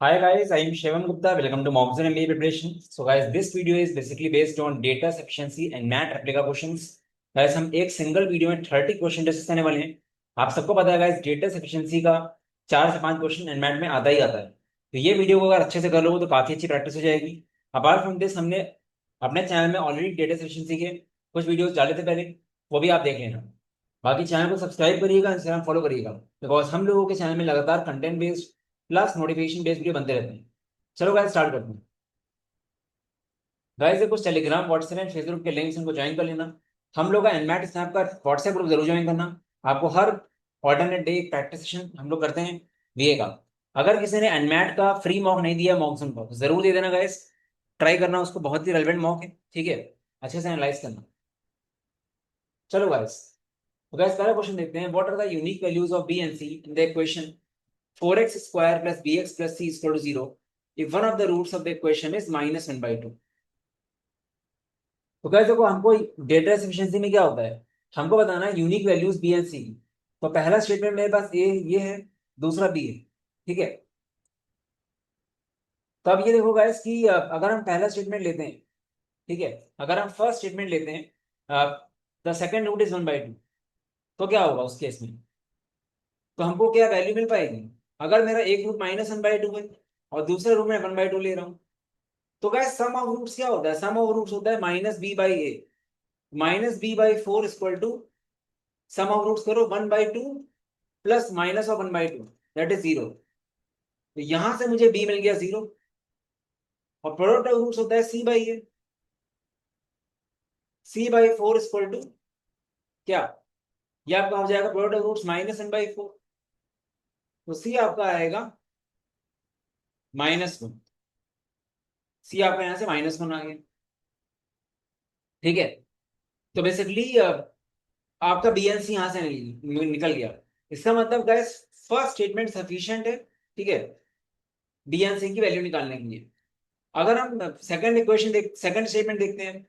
Hi guys, I am Shivam Gupta. Welcome to Mobson MBA preparation. So guys, this video is basically based on data sufficiency and MAT replica questions. Guys, हम एक single video में 30 question discuss करने वाले हैं. आप सबको पता है गाइस, डेटा सफिशिएंसी का 4 से 5 क्वेश्चन एनमैट में आता ही आता है. तो ये वीडियो को अगर अच्छे से कर लोगे तो काफी अच्छी प्रैक्टिस हो जाएगी. अपार्ट फ्रॉम दिस, हमने अपने चैनल में ऑलरेडी डेटा सफिशिएंसी के कुछ वीडियोस डाले थे पहले, वो भी आप देख लेना. बाकी चैनल को सब्सक्राइब करिएगा, इंस्टाग्राम फॉलो करिएगा, बिकॉज हम लोगों के चैनल में लगातार content based plus notification based video बनते रहते हैं. चलो गाइस स्टार्ट करते हैं. गाइस, कुछ टेलीग्राम व्हाट्सएप एंड फेसबुक के लिंक्स उनको ज्वाइन कर लेना. हम लोग का एनमैट स्नैप का व्हाट्सएप ग्रुप जरूर ज्वाइन करना. आपको हर ऑल्टरनेट डे प्रैक्टिस सेशन हम लोग करते हैं वीए का. अगर किसी ने एनमैट का फ्री मॉक नहीं दिया मॉक्सन को, तो जरूर दे देना गाइस. ट्राई करना, उसको बहुत ही रेलिवेंट मॉक है, ठीक है. अच्छे से एनालाइज करना. चलो गाइस, तो गाइस पहला क्वेश्चन देखते हैं. What are the unique values of B and C in the equation 4x square plus bx plus c is equal to 0 if one of the roots of the equation is minus 1/2. तो क्या देखो, हमको data efficiency में क्या होता है, हमको बताना है यूनिक वैल्यूज बी एंड सी. तो पहला स्टेटमेंट मेरे पास ए ये है, दूसरा बी है, ठीक है. तो अब ये देखो गाइस कि अगर हम पहला स्टेटमेंट लेते हैं, ठीक है, अगर हम फर्स्ट स्टेटमेंट लेते हैं द सेकंड रूट इज 1/2, तो क्या होगा उस केस में. तो हमको क्या वैल्यू मिल पाएगी. अगर मेरा एक रूट -1/2 है और दूसरे रूट में 1/2 ले रहा हूँ, तो गाइस सम ऑफ रूट्स क्या होता है, सम ऑफ रूट्स होता है -b/a. -b/4 equal to sum of roots करो 1/2 plus minus of 1/2, that is 0. तो यहां से मुझे b मिल गया 0. और प्रोडक्ट ऑफ रूट्स होता है c/a. c/4 इक्वल टू क्या, ये आपका हो जाएगा प्रोडक्ट ऑफ रूट्स -1/4. तो c आपका आएगा -1. c आपका यहां से -1 आ गया, ठीक है. तो बेसिकली आपका बी एन सी यहां से निकल गया. इसका मतलब गाइस फर्स्ट स्टेटमेंट सफिशिएंट है, ठीक है, बी एन सी की वैल्यू निकालने के लिए. अगर हम सेकंड स्टेटमेंट देखते हैं.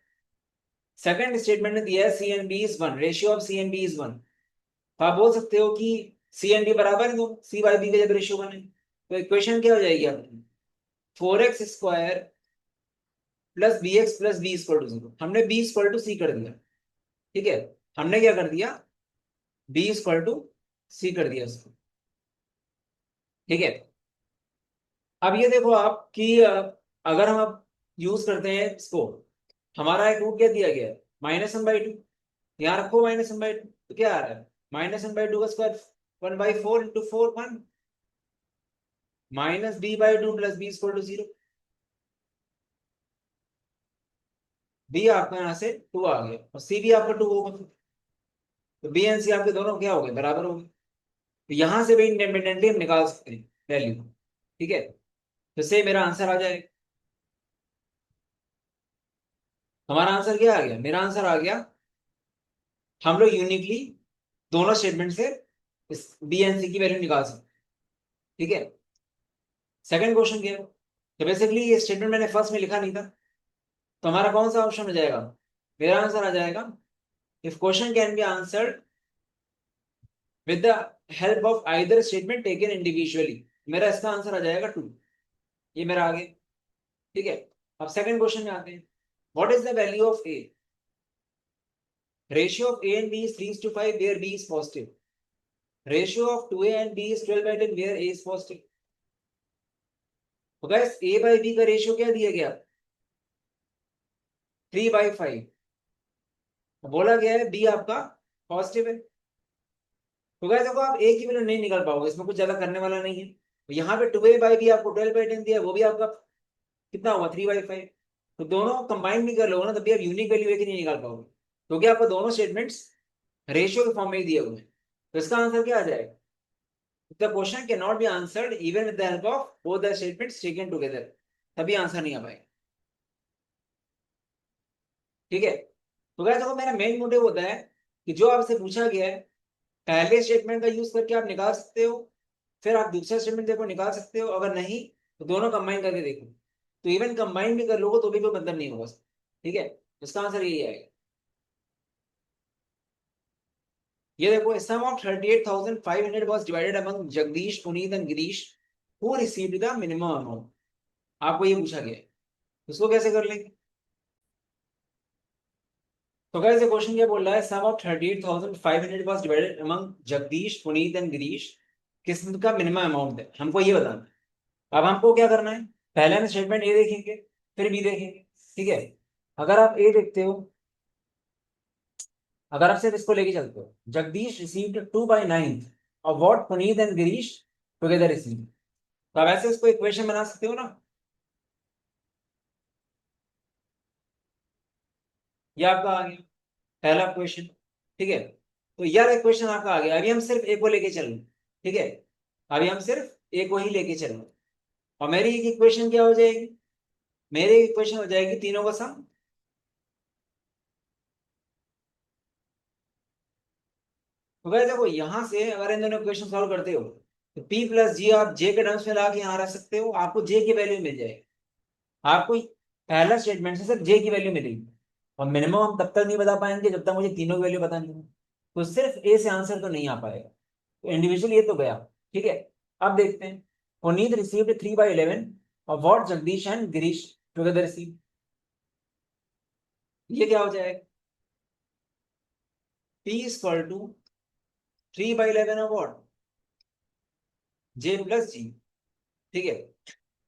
सेकंड स्टेटमेंट ने दिया है C N B is 1, ratio of C N B is 1. तो आप बोल सकते हो कि सी एन बी बराबर है दो c/b का जब रेशियो बने, तो इक्वेशन क्या हो जाएगी आपकी, 4x² plus B X plus B equal to 0. हमने b इक्वल टू सी कर दिया, ठीक है. हमने क्या कर दिया, b इक्वल टू सी कर दिया उसको, ठीक है. अब ये देखो आप कि अगर हम अब यूज करते हैं इसको, हमारा एक रूट क्या दिया गया है, -1/2. यहाँ रखो -1/2, तो क्या आ रहा है, -1/2 का square 1/4 into 4 1, -b/2 plus b equal to 0. b आपका यहाँ से 2 आ गया और c भी आपका 2 होगा. तो b एंड c आपके दोनों क्या हो गए, बराबर हो गए. तो यहां से भी इंडिपेंडेंटली हम निकाल सकते हैं वैल्यू, ठीक है. तो से मेरा आंसर आ जाएगा. हमारा आंसर क्या आ गया, मेरा आंसर आ गया, हम लोग यूनिकली दोनों स्टेटमेंट से इस बी एंड सी की वैल्यू निकाल सकते हैं, ठीक है. सेकंड क्वेश्चन क्या है, तो बेसिकली ये स्टेटमेंट मैंने फर्स्ट में लिखा नहीं था, तो हमारा कौन सा ऑप्शन हो जाएगा, मेरा आंसर आ जाएगा if question can be answered with the help of either statement taken individually. मेरा इसका आंसर आ जाएगा 2. ये मेरा आ गया, ठीक है. अब सेकंड क्वेश्चन में आते हैं. What is the value of A, ratio of A and B is 3:5 where B is positive. Ratio of 2a and b is 12/10 where a is positive. तो गाइस a/b का रेशियो क्या दिया गया, 3/5. बोला गया है बी आपका पॉजिटिव है. तो गाइस देखो, आप एक ही वैल्यू नहीं निकाल पाओगे, इसमें कुछ ज्यादा करने वाला नहीं है. तो यहाँ पे 2a/b आपको 12/10 दिया है, वो भी आपका कितना हुआ, 3/5. तो दोनों कंबाइन भी कर लोगे ना, तब भी आप यूनिक वैल्यू एक ही नहीं निकाल पाओगे, क्योंकि आपको दोनों स्टेटमेंट्स रेशियो के फॉर्म में ही दिए हुए हैं. तो इसका आंसर क्या आ जाएगा, the question can not be answered even with the help of both the statements taken together. तभी आंसर नहीं आ पाएगा, ठीक है. तो गाइस देखो, मेरा मेन मोटिव होता है कि जो आपसे पूछा गया है पहले स्टेटमेंट का यूज करके आप निकाल सकते हो, फिर आप दूसरा स्टेटमेंट देखो निकाल सकते हो, अगर नहीं तो दोनों कंबाइन करके देखो. तो इवन कंबाइन भी कर लोगे तो भी कोई मतलब नहीं होगा, ठीक है. इसका आंसर यही आएगा. ये देखो, sum of 38,500 was divided among Jagdish Puneet and Girish who received the minimum amount, आपको ये पूछा गया है, उसको कैसे कर लेंगे? तो गाइस ये क्वेश्चन क्या बोल रहा है, sum of 38,500 was divided among Jagdish Puneet and Girish, किसका मिनिमम अमाउंट है, हमको ये बताना है। अब हमको क्या करना है, पहले हम स्टेटमेंट ए देखेंगे, फिर बी देखेंगे, ठीक है। अगर आप ए देखते हो, अगर आप सिर्फ इसको लेके चलते हो, Jagdish received 2/9 of what Puneet and Girish together received, तो आप ऐसे इसको इक्वेशन बना सकते हो ना। ये आपका आ गया पहला क्वेश्चन, ठीक है। तो यार एक क्वेश्चन आपका आ गया, अभी हम सिर्फ ए को लेके चल रहे हैं, ठीक है। अभी हम सिर्फ ए को ही लेके चल रहे हैं, और मेरी एक इक्वेशन क्या हो जाएगी, मेरी इक्वेशन हो जाएगी तीनों का सम। तो वैसे देखो यहां से अगर इन दोनों इक्वेशन सॉल्व करते हो, तो पी प्लस जी आप जे के टर्म्स में ला के यहाँ रख सकते हो, आपको जे की वैल्यू मिल जाएगी। आपको पहला स्टेटमेंट से सिर्फ जे की वैल्यू मिलेगी, और मिनिमम हम तब तक नहीं बता पाएंगे जब तक मुझे तीनों की वैल्यू पता नहीं हो। तो सिर्फ ए से आंसर तो नहीं आ पाएगा, तो इंडिविजुअल ये तो गया, ठीक है। अब देखते हैं, पुनीत रिसीव्ड 3/11 और what Jagdish and Girish together receive, ये क्या हो जाएगा, पी इक्वल टू 3/11 और व्हाट जे प्लस जी, ठीक है।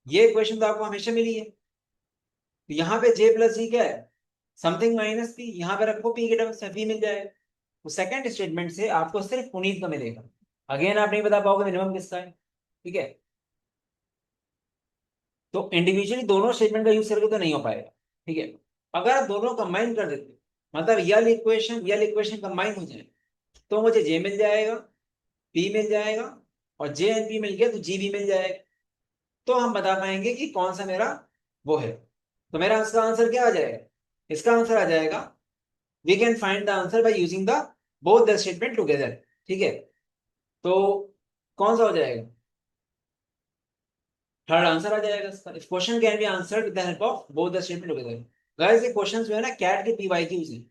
ये इक्वेशन तो आपको हमेशा मिली है, तो यहाँ पे जे प्लस जी क्या है, समथिंग माइनस पी, यहाँ पे रखो पी के टर्म से पी मिल जाएगा। तो सेकंड स्टेटमेंट से आपको सिर्फ पुनीत का मिलेगा, अगेन आप नहीं बता पाओगे मिनिमम किसका है, ठीक है। तो इंडिविजुअली दोनों स्टेटमेंट का यूज करके तो नहीं हो पाएगा, ठीक है। अगर आप दोनों कंबाइन कर देते, मतलब यल इक्वेशन कंबाइन हो जाए, तो मुझे जे मिल जाएगा, पी मिल जाएगा, और जे एंड पी मिल गया तो जी भी मिल जाएगा। तो हम बता पाएंगे कि कौन सा मेरा वो है। तो मेरा इसका आंसर क्या आ जाएगा, इसका आंसर आ जाएगा, we can find the answer by using the both the statement together, ठीक है। तो कौन सा हो जाएगा, थर्ड आंसर आ जाएगा इसका, इस question can be answered with the help of both the statement together. Guys ये क्वेश्चंस जो है ना कैट के पीवाईक्यूज हैं,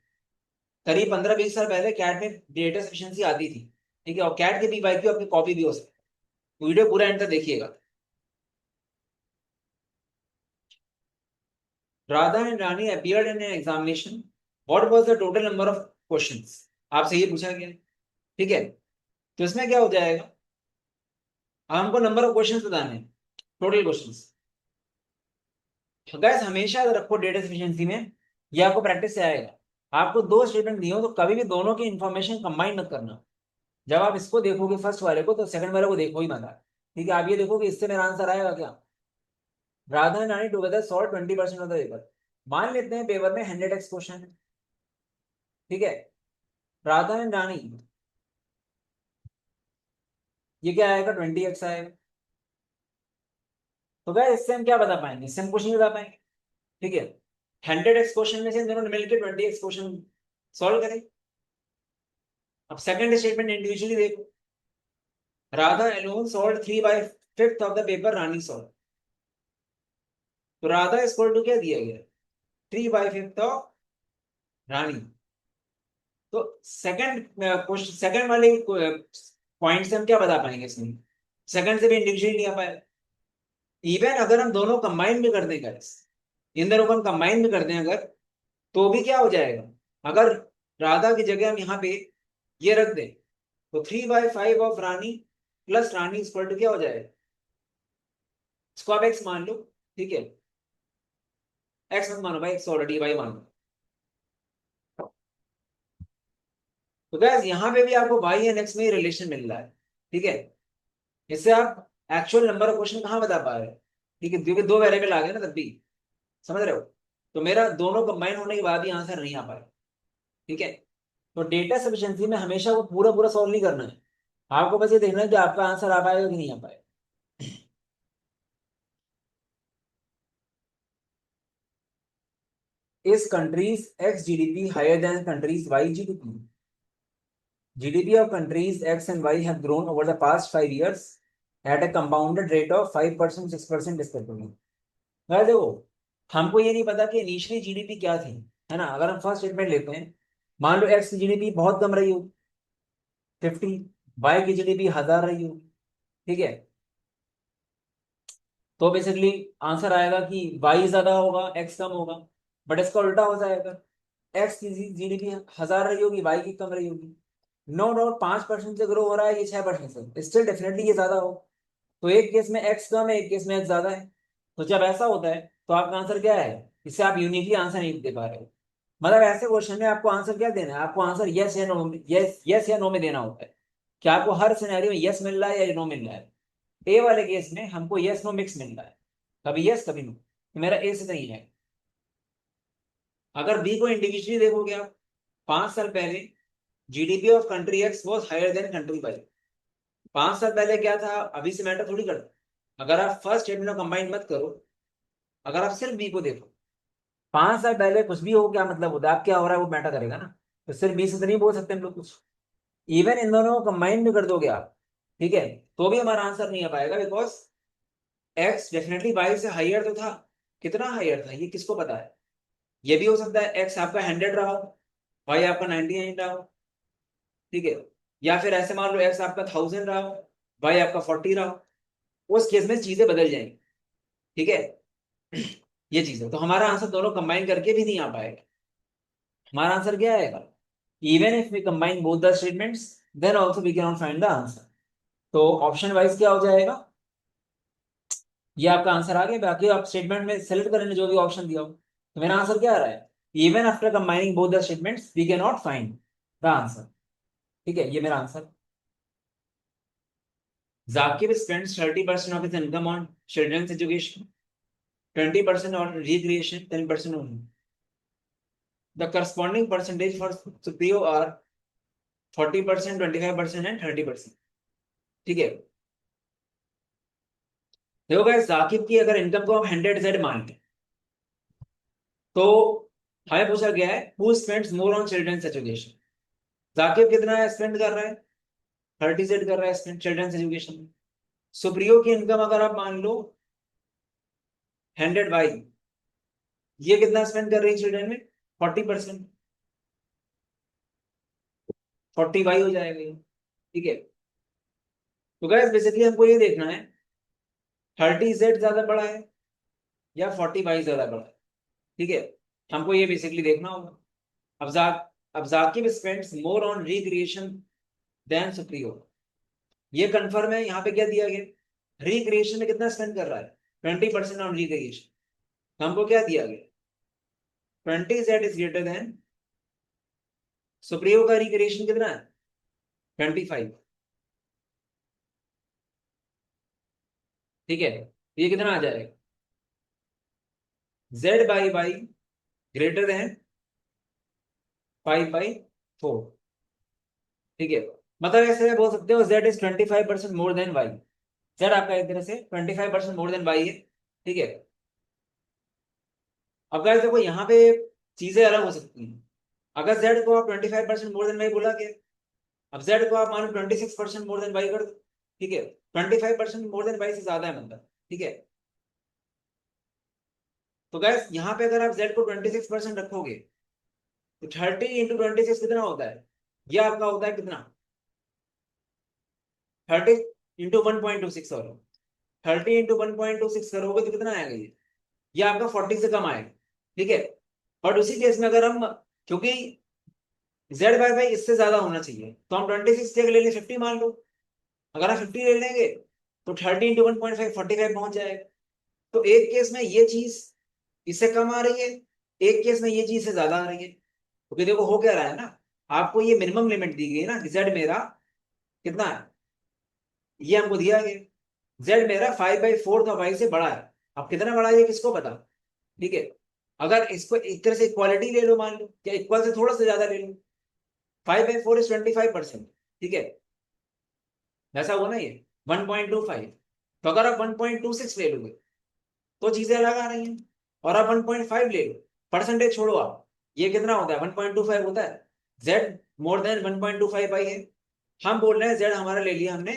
करीब 15-20 साल पहले कैट में डेटा सफिशिएंसी आती थी, ठीक है। और कैट के पीवाईक्यू आपकी कॉपी भी हो सकती है, वीडियो पूरा एंड तक देखिएगा। Radha and Rani appeared in an examination, what was the total number of questions, आपसे ये पूछा गया, ठीक है। तो इसमें क्या हो जाएगा, हमको नंबर ऑफ क्वेश्चंस बताने हैं, टोटल क्वेश्चंस। तो गैस हमेशा अगर रखो डेटा एफिशिएंसी में, ये आपको प्रैक्टिस से आएगा। आपको दो स्टेटमेंट दिए हो तो कभी भी दोनों की इंफॉर्मेशन कंबाइन मत करना। जब आप इसको देखोगे फर्स्ट वाले को, तो सेकंड वाले को देखो ही मत, ठीक है। आप ये देखो कि इससे मेरा आंसर आएगा क्या, Radha and Rani together solve 20% of the paper. मान लेते हैं पेपर में 100x क्वेश्चन है, ठीक है। राधा एंड रानी, ये क्या आएगा, 20x आएगा। तो क्या इससे हम क्या बता पाएंगे, इससे हम कुछ नहीं बता पाएंगे, ठीक है। 100x क्वेश्चन में से इन दोनों ने मिलकर 20x क्वेश्चन सॉल्व करें। अब सेकंड स्टेटमेंट इंडिविजुअली देखो, Radha alone solve 3/5 of the paper Rani solve. तो राधा इक्वल टू क्या दिया गया, 3/5 ऑफ रानी। तो सेकंड क्वेश्चन, सेकंड वाले पॉइंट से हम क्या बता पाएंगे इसमें, सेकंड से भी इंडिविजुअली नहीं आ पाए। इवन अगर हम दोनों कंबाइन भी कर दें guys, इन दोनों को हम कंबाइन भी कर दें अगर, तो भी क्या हो जाएगा, अगर राधा की जगह हम यहाँ पे ये रख दें, तो 3/5 of Rani plus Rani equal to क्या हो जाएगा, इसको आप एक्स मान लो, ठीक है। एक्स मत मानो भाई, एक्स ऑलरेडी वाई मान लो। तो गैस यहाँ पे भी आपको वाई एंड एक्स में रिलेशन मिल रहा है, ठीक है। इससे आप एक्चुअल नंबर ऑफ क्वेश्चन कहाँ बता पा रहे हैं, ठीक है, क्योंकि दो वेरिएबल आ गए ना तब भी, समझ रहे हो। तो मेरा दोनों कंबाइन होने के बाद ही आंसर नहीं आ पाया, ठीक है। तो डेटा सफिशिएंसी में हमेशा वो पूरा पूरा सॉल्व नहीं करना है, आपको बस ये देखना है कि आपका आंसर आ पाएगा कि नहीं आ पाएगा। इस countries X GDP higher than countries Y GDP, GDP of countries X and Y have grown over the past 5 years at a compounded rate of 5%, 6% respectively। अगर देखो हमको ये नहीं पता कि इनिशियली जीडीपी क्या थी, है ना। अगर हम फर्स्ट स्टेटमेंट लेते हैं, मान लो एक्स की जीडीपी बहुत कम रही होगी, 50, वाई की जीडीपी 1000 रही होगी, ठीक है। तो बेसिकली आंसर आएगा कि वाई ज्यादा होगा, एक्स कम होगा। बट इसका उल्टा हो जाएगा, एक्स की जीडीपी 1000 रही होगी, वाई की कम रही होगी। नो डाउट 5% से ग्रो हो रहा है, ये 6% से, स्टिल डेफिनेटली ये ज्यादा हो। तो एक केस में एक्स कम है, एक केस में एक्स ज्यादा है। तो जब ऐसा होता है तो आपका आंसर क्या है? इससे आप यूनिकली आंसर नहीं दे पा रहे हो। मतलब ऐसे क्वेश्चन में आपको आंसर क्या देना है? आपको आंसर यस या नो, यस यस या नो में देना होता है। क्या आपको हर सिनेरियो में यस मिल रहा है या नो मिल रहा है? ए वाले केस में हमको यस नो मिक्स मिल रहा है, कभी यस कभी नो। तो मेरा ए से सही है। अगर बी को इंडिविजुअली देखोगे आप, 5 साल पहले GDP of country X was higher than country Y. 5 साल पहले क्या था, अभी से मैटर थोड़ी करता। अगर आप फर्स्ट स्टेटमेंट को कंबाइन मत करो, अगर आप सिर्फ बी को देखो, 5 साल पहले कुछ भी हो क्या मतलब होता है, आप क्या हो रहा है वो मैटर करेगा ना। तो सिर्फ बी से तो नहीं बोल सकते हम लोग कुछ। इवन इन दोनों को कंबाइन भी कर दोगे आप, ठीक है, तो भी हमारा आंसर नहीं आ पाएगा, बिकॉज एक्स डेफिनेटली वाई से हायर तो था। कितना हायर था ये किसको पता है? ये भी हो सकता है एक्स आपका 100 रहा हो, वाई आपका 99 रहा हो, ठीक है। या फिर ऐसे मान लो एक्स आपका 1000 रहा हो, वाई आपका 40 रहा हो। उस केस में चीजें बदल जाएंगी, ठीक है। ये चीज है, तो हमारा आंसर दोनों कंबाइन करके भी नहीं आ पाएगा। हमारा आंसर क्या आएगा? Even if we combine both the statements, then also we can not find the answer. तो ऑप्शन वाइज क्या हो जाएगा? ये आपका आंसर आ गया, बाकी आप स्टेटमेंट में सेलेक्ट करेंगे जो भी ऑप्शन दिया हो। तो मेरा आंसर क्या आ रहा है? Even after combining both the statements we can not find the answer. ठीक है, ये मेरा answer. Zakir spends 30% of his income on children's education, 20% on recreation, 10% on. The corresponding percentage for Supriyo are 40%, 25% and 30%. ठीक है। देखो guys, जाकिब की अगर income को हम 100Z मानते हैं, तो हमें पूछा गया है who spends more on children's education. Jakib कितना स्पेंड कर रहा है? 30Z कर रहा है स्पेंड चिल्ड्रंस एजुकेशन में। सुप्रियो की इनकम अगर आप मान लो 100 बाई, ये कितना स्पेंड कर रही है चिल्ड्रन में? 40%। 40 बाई हो जाएगा ये, ठीक है। तो गैस बेसिकली हमको ये देखना है 30Z ज्यादा बड़ा है या 40 बाई ज्यादा बड़ा है, ठीक है। हमको ये बेसिकली देखना होगा। अब Jakib spends more on recreation than Supriyo, ये कंफर्म है। यहाँ पे क्या दिया गया? रिक्रिएशन में कितना स्पेंड कर रहा है? 20% ऑन रिक्रिएशन। हमको क्या दिया गया? 20Z is greater then Supriyo का रिक्रिएशन कितना है? 25। ठीक है, ये कितना आ जाएगा? Z/Y greater than 5/4। ठीक है, मतलब ऐसे बोल सकते हो Z is 25% more than Y. Z आपका एक तरह से 25% मोर देन वाई है, ठीक है। अब गाइस देखो यहाँ पे चीजें अलग हो सकती हैं। अगर जेड को आप 25% मोर देन वाई बोला के, अब जेड को आप मानो 26% मोर देन वाई कर दो, ठीक है। 25% मोर देन वाई से ज्यादा है मतलब, ठीक है। तो गैस यहाँ पे अगर आप जेड को 26% रखोगे, तो 30 × 26 कितना होता है? ये आपका होता है कितना? 30 × 1.26, सॉरी, 30 × 1.26 करोगे तो कितना आएगा ये आपका 40 से कम आएगा, ठीक है। बट उसी केस में अगर हम, क्योंकि Z/Y इससे ज्यादा होना चाहिए, तो हम 26 जगह ले लें 50 मान लो। अगर हम 50 ले लेंगे तो 30 × 1.5 45 पहुंच जाएगा। तो एक केस में ये चीज इससे कम आ रही है, एक केस में ये चीज से ज्यादा आ रही है। क्योंकि देखो हो क्या रहा है ना, आपको ये मिनिमम लिमिट दी गई है ना कि जेड मेरा कितना है, ये हमको दिया गया। जेड मेरा 5/4 का वाई से बड़ा है। अब कितना बड़ा है ये किसको पता, ठीक है। अगर इसको एक तरह से इक्वालिटी ले लो, मान लो या इक्वल से थोड़ा सा ज्यादा ले लो, 5/4 इज 25%, ठीक है। ऐसा हुआ ना ये 1.25। तो अगर आप 1.26 ले लोगे तो चीजें अलग आ रही हैं। और आप 1.5 ले लो, परसेंटेज छोड़ो आप, ये कितना होता है? 1.25 होता है। जेड मोर देन 1.25 पाई है। हम बोल रहे हैं जेड हमारा ले लिया हमने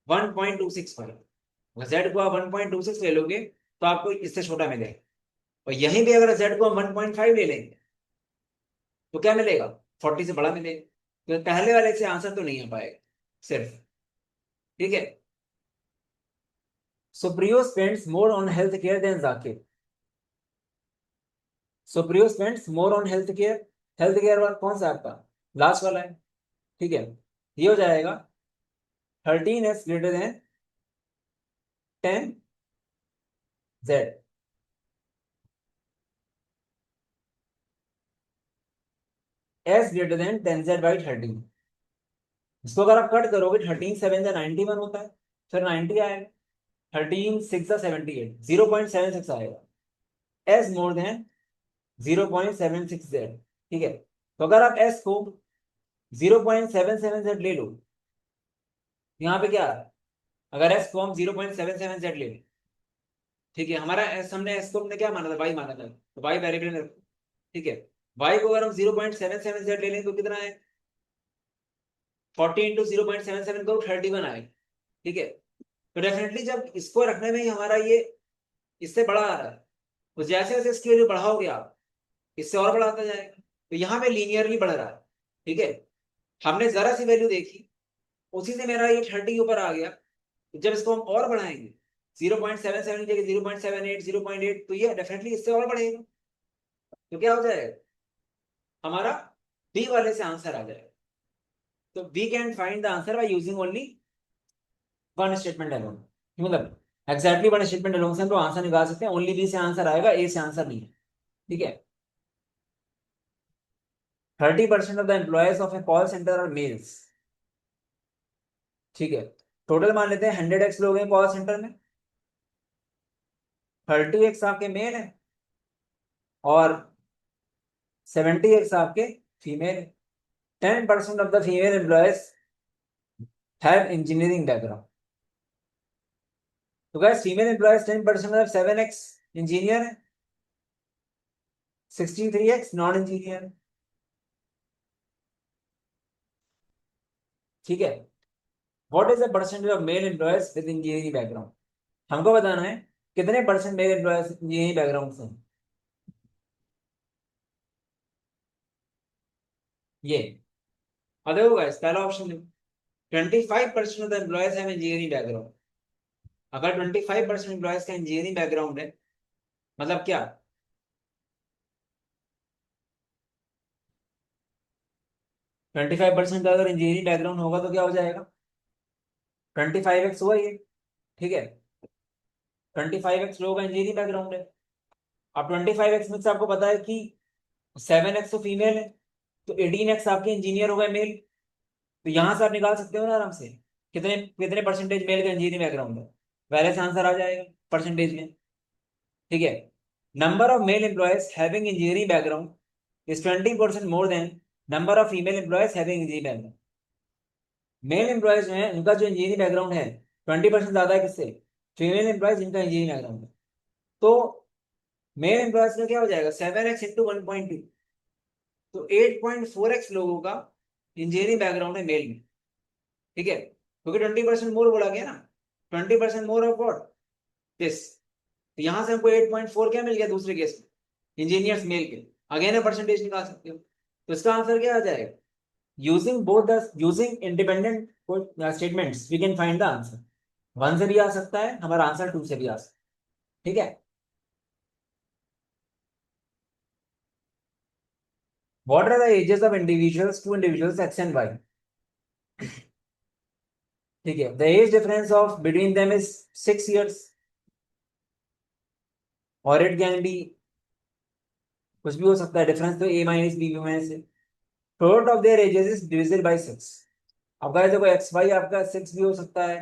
1.26 पाई। अगर जेड को आप 1.26 ले लोगे तो आपको इससे छोटा मिलेगा। और यहीं पे अगर जेड को हम 1.5 ले लेंगे तो क्या मिलेगा? 40 से बड़ा मिलेगा। तो पहले वाले से आंसर तो नहीं आ पाएगा सिर्फ, ठीक है। Supriyo spends more on health care than Zakir. Supriyo spends more on health care. Health care वाला कौन सा है आपका? लास्ट वाला है। ठीक है, ये हो जाएगा 13s greater than 10z। s greater than 10z/13। इसको अगर आप कट करोगे 13 7 जा 91 होता है, फिर 90 आएगा, 13 6 जा 78, 0.76 आएगा। s more than 0.76z। ठीक है, तो अगर आप s को 0.77z ले लो, यहाँ पे क्या है? अगर s को हम 0.77z ले लें, ठीक है, हमारा s, हमने s को हमने क्या माना था? y माना था, तो y वेरिएबल है। ठीक है, y को अगर हम 0.77z ले लें तो कितना है? 40 इंटू 0.77 करो, 31 आएगा। ठीक है, तो डेफिनेटली जब इसको रखने में ही हमारा ये इससे बड़ा आ रहा है, तो जैसे जैसे इसकी वैल्यू बढ़ाओगे आप, इससे और बढ़ाता जाएगा, तो यहाँ पे लीनियरली बढ़ रहा है। ठीक है, हमने जरा सी वैल्यू देखी, उसी से मेरा ये 30 ऊपर आ गया। तो जब इसको हम और बढ़ाएंगे 0.77 की जगह 0.78, 0.8, तो ये डेफिनेटली इससे और बढ़ेगा। तो क्या हो जाएगा? हमारा बी वाले से आंसर आ जाएगा। तो we can find the answer by using only one statement alone. मतलब एग्जैक्टली वन स्टेटमेंट अलोन से हम लोग आंसर निकाल सकते हैं, ओनली बी से आंसर आएगा, ए से आंसर नहीं है। ठीक है, 30% of the employees of a call centre are males. ठीक है, टोटल मान लेते हैं 100x लोग हैं कॉल सेंटर में, 30x आपके मेल है और 70x आपके फीमेल है। 10% of the female employees have engineering background. तो गाइस फीमेल एम्प्लॉयज 10% मतलब 7x इंजीनियर है, 63x नॉन इंजीनियर। ठीक है, what is the percentage of male employees with engineering background? हमको बताना है कितने percent male employees engineering background से हैं। ये और देखो गाइस, पहला ऑप्शन देखो, 25% of the employees have engineering background. अगर 25% एम्प्लॉयज का इंजीनियरिंग बैकग्राउंड है, मतलब क्या? 25% का अगर इंजीनियरिंग बैकग्राउंड होगा तो क्या हो जाएगा? 25x हुआ ये। ठीक है, 25x लोगों का इंजीनियरिंग बैकग्राउंड है। अब 25x में से आपको पता है कि 7x तो फीमेल है, तो 18x आपके इंजीनियर हो गए मेल। तो यहां से आप निकाल सकते हो ना आराम से, कितने कितने परसेंटेज मेल का इंजीनियरिंग बैकग्राउंड है, पहले से आंसर आ जाएगा परसेंटेज में। ठीक है, number of male employees having engineering background is 20% more than number of female employees having engineering background. Mail employees जो है उनका जो इंजीनियरिंग बैकग्राउंड है 20% ज्यादा है किससे? फीमेल एम्प्लॉयज जिनका इंजीनियरिंग बैकग्राउंड है। तो मेल एम्प्लॉयज में क्या हो जाएगा? 7x इंटू 1.2, तो 8.4x लोगों का इंजीनियरिंग बैकग्राउंड है मेल में। ठीक है, क्योंकि 20% मोर बोला गया ना, 20% मोर ऑफ व्हाट? दिस। तो यहां से हमको 8.4 क्या मिल गया दूसरे केस में? इंजीनियर्स मेल के। अगेन है परसेंटेज निकाल सकते हो, तो इसका आंसर क्या आ जाएगा? Using independent statements we can find the answer. One से भी आ सकता है हमारा आंसर, टू से भी आ सकता है। ठीक है, what are the ages of individuals, two individuals X and Y? ठीक है, the age difference of between them is 6 years, और इट कैन बी कुछ भी हो सकता है, डिफरेंस तो a माइनस बी माइनस है। Product of their ages is divisible by 6। अब गाइस देखो, एक्स वाई आपका 6 भी हो सकता है,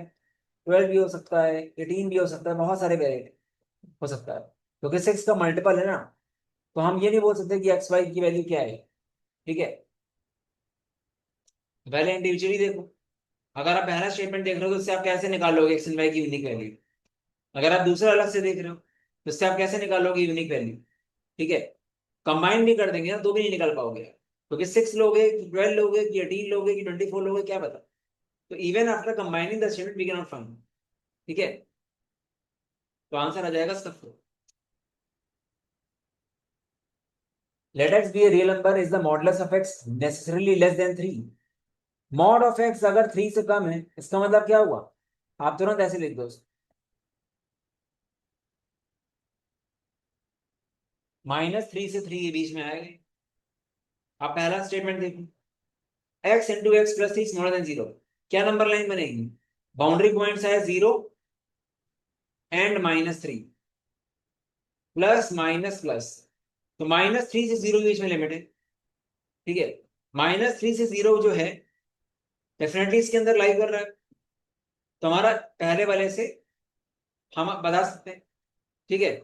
12 भी हो सकता है, 18 भी हो सकता है, बहुत सारे वेरिएट हो सकता है, क्योंकि 6 का मल्टीपल है ना। तो हम ये नहीं बोल सकते कि एक्स वाई की वैल्यू क्या है। ठीक है, पहले इंडिविजुअली देखो। अगर आप पहला स्टेटमेंट देख रहे हो तो उससे आप कैसे निकालोगे एक्स एंड वाई की यूनिक वैल्यू? अगर आप दूसरा अलग से देख रहे हो तो उससे आप कैसे निकालोगे यूनिक वैल्यू? ठीक है, कंबाइन भी कर देंगे ना तो भी नहीं निकाल पाओगे, क्योंकि 6 लोगे कि 12 लोगे कि 18 लोगे कि 24 लोगे, क्या पता। तो even after combining the statement we can not find. ठीक है, तो आंसर आ जाएगा इसका 4। Let X be a real number is the modulus of X necessarily less than 3। Mod of X अगर 3 से कम है, इसका मतलब क्या हुआ? आप तुरंत ऐसे लिख दो उसको। -3 से 3 के बीच में आएगा। आप पहला स्टेटमेंट देखो, x into x plus 3 smaller than 0, क्या नंबर लाइन बनेगी? बाउंड्री पॉइंट्स है 0 एंड -3, प्लस माइनस प्लस, तो -3 से 0 के बीच में लिमिट है, ठीक है। -3 से 0 जो है डेफिनेटली इसके अंदर लाई कर रहा है, तो हमारा पहले वाले से हम बता सकते हैं, ठीक है।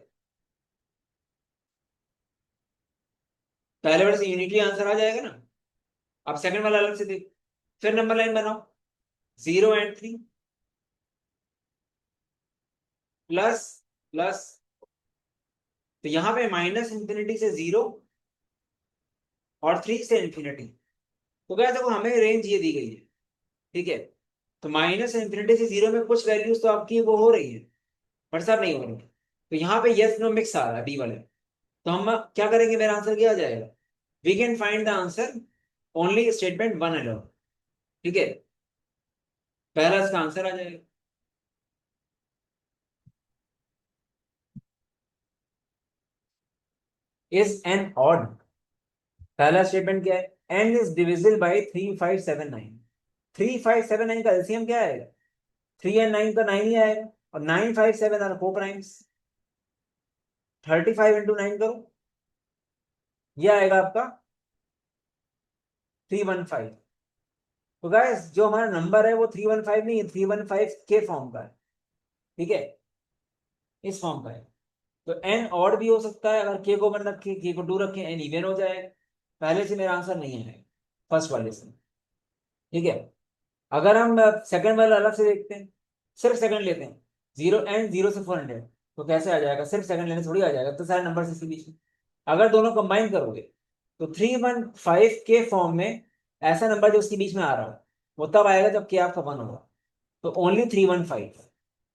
पहले वाले से यूनिटली आंसर आ जाएगा ना। अब सेकंड वाला अलग से देखो, फिर नंबर लाइन बनाओ, 0 एंड 3, प्लस प्लस, तो यहाँ पे -∞ से 0 और 3 से इंफिनिटी। तो क्या देखो हमें रेंज ये दी गई है, ठीक है। तो -∞ से 0 में कुछ वैल्यूज तो आपकी वो हो रही है, पर सब नहीं हो रही। तो यहाँ पे यस नो मिक्स आ रहा है बी वाले, तो हम क्या करेंगे, मेरा आंसर क्या आ जाएगा? We can find the answer only statement one alone, ठीक है। पहला इसका आंसर आ जाएगा। इज एन ऑड, पहला स्टेटमेंट क्या है? N is divisible bye 3579। 3579 का एलसीएम क्या आएगा? 3 और 9 का 9 ही आएगा, और 957 आर को प्राइम्स। 35 × 9 करो, ये आएगा आपका 315। तो गाइस जो हमारा नंबर है वो 315 नहीं है, 315 के फॉर्म का है, ठीक है, इस फॉर्म का है। तो एन ऑड भी हो सकता है, अगर के को 1 रखे, के को 2 रखे, एन इवन हो जाएगा। पहले से मेरा आंसर नहीं है, फर्स्ट वाले से, ठीक है। अगर हम सेकंड वाला अलग से देखते हैं, सिर्फ सेकंड लेते हैं, 0 से 400, तो कैसे आ जाएगा? सिर्फ सेकंड लेने से थोड़ी आ जाएगा, तो सारे नंबर इसके बीच में। अगर दोनों कंबाइन करोगे तो 315 के फॉर्म में ऐसा नंबर जो उसके बीच में आ रहा है वो तब आएगा जब के आपका 1 होगा। तो ओनली 315,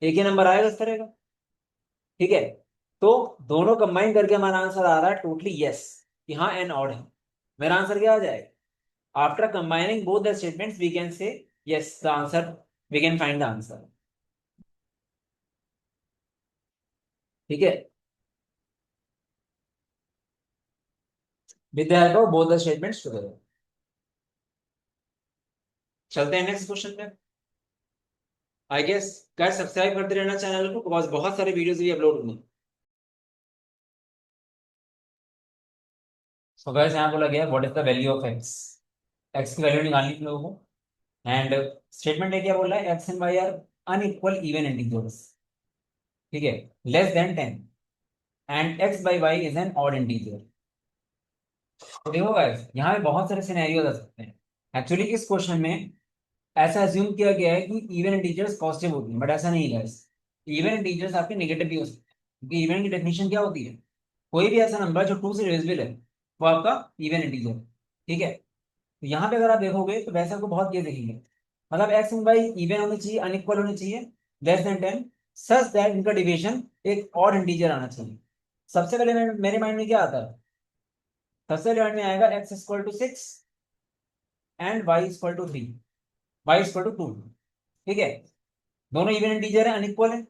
एक ही नंबर आएगा इस तरह का, ठीक है। तो दोनों कंबाइन करके हमारा आंसर आ रहा है टोटली यस, कि हाँ एन ऑड है। मेरा आंसर क्या आ जाएगा? After combining both the statements we can say yes the answer, we can find the answer, ठीक है, with the help of both the statements together. चलते हैं नेक्स्ट क्वेश्चन पे। आई गेस गाइस सब्सक्राइब करते रहना चैनल को, because बहुत सारे वीडियोस भी अपलोड होंगे। सो गाइस यहाँ बोला गया what is the value of x, x की वैल्यू निकालनी थी लोगों को। एंड स्टेटमेंट है क्या बोल रहा है? X and Y are unequal even integers, ठीक है, less than 10, and X by Y is N odd integer. तो देखो गाइस यहाँ पे बहुत सारे सिनेरियोज आ सकते हैं। एक्चुअली इस क्वेश्चन में ऐसा अज्यूम किया गया है कि इवन इंटीजर्स पॉजिटिव होती हैं, बट ऐसा नहीं है गाइस। इवन इंटीजर्स आपके नेगेटिव भी हो सकते हैं, क्योंकि इवन की डेफिनेशन क्या होती है? कोई भी ऐसा नंबर जो 2 से डिविजिबल है वो आपका इवन इंटीजर, ठीक है। तो यहाँ पे अगर आप देखोगे तो वैसे आपको बहुत केस देखेंगे, मतलब एक्स एंड वाई इवन होने चाहिए, अनइक्वल होने चाहिए, लेस देन 10, सच दैट इनका डिवीजन एक ऑड इंटीजर आना चाहिए। सबसे पहले मेरे माइंड में क्या आता है? सबसे पहले माइंड में आएगा x = 6 एंड y = 3, y = 2, ठीक है। दोनों इवन इंटीजर है, अनइक्वल है।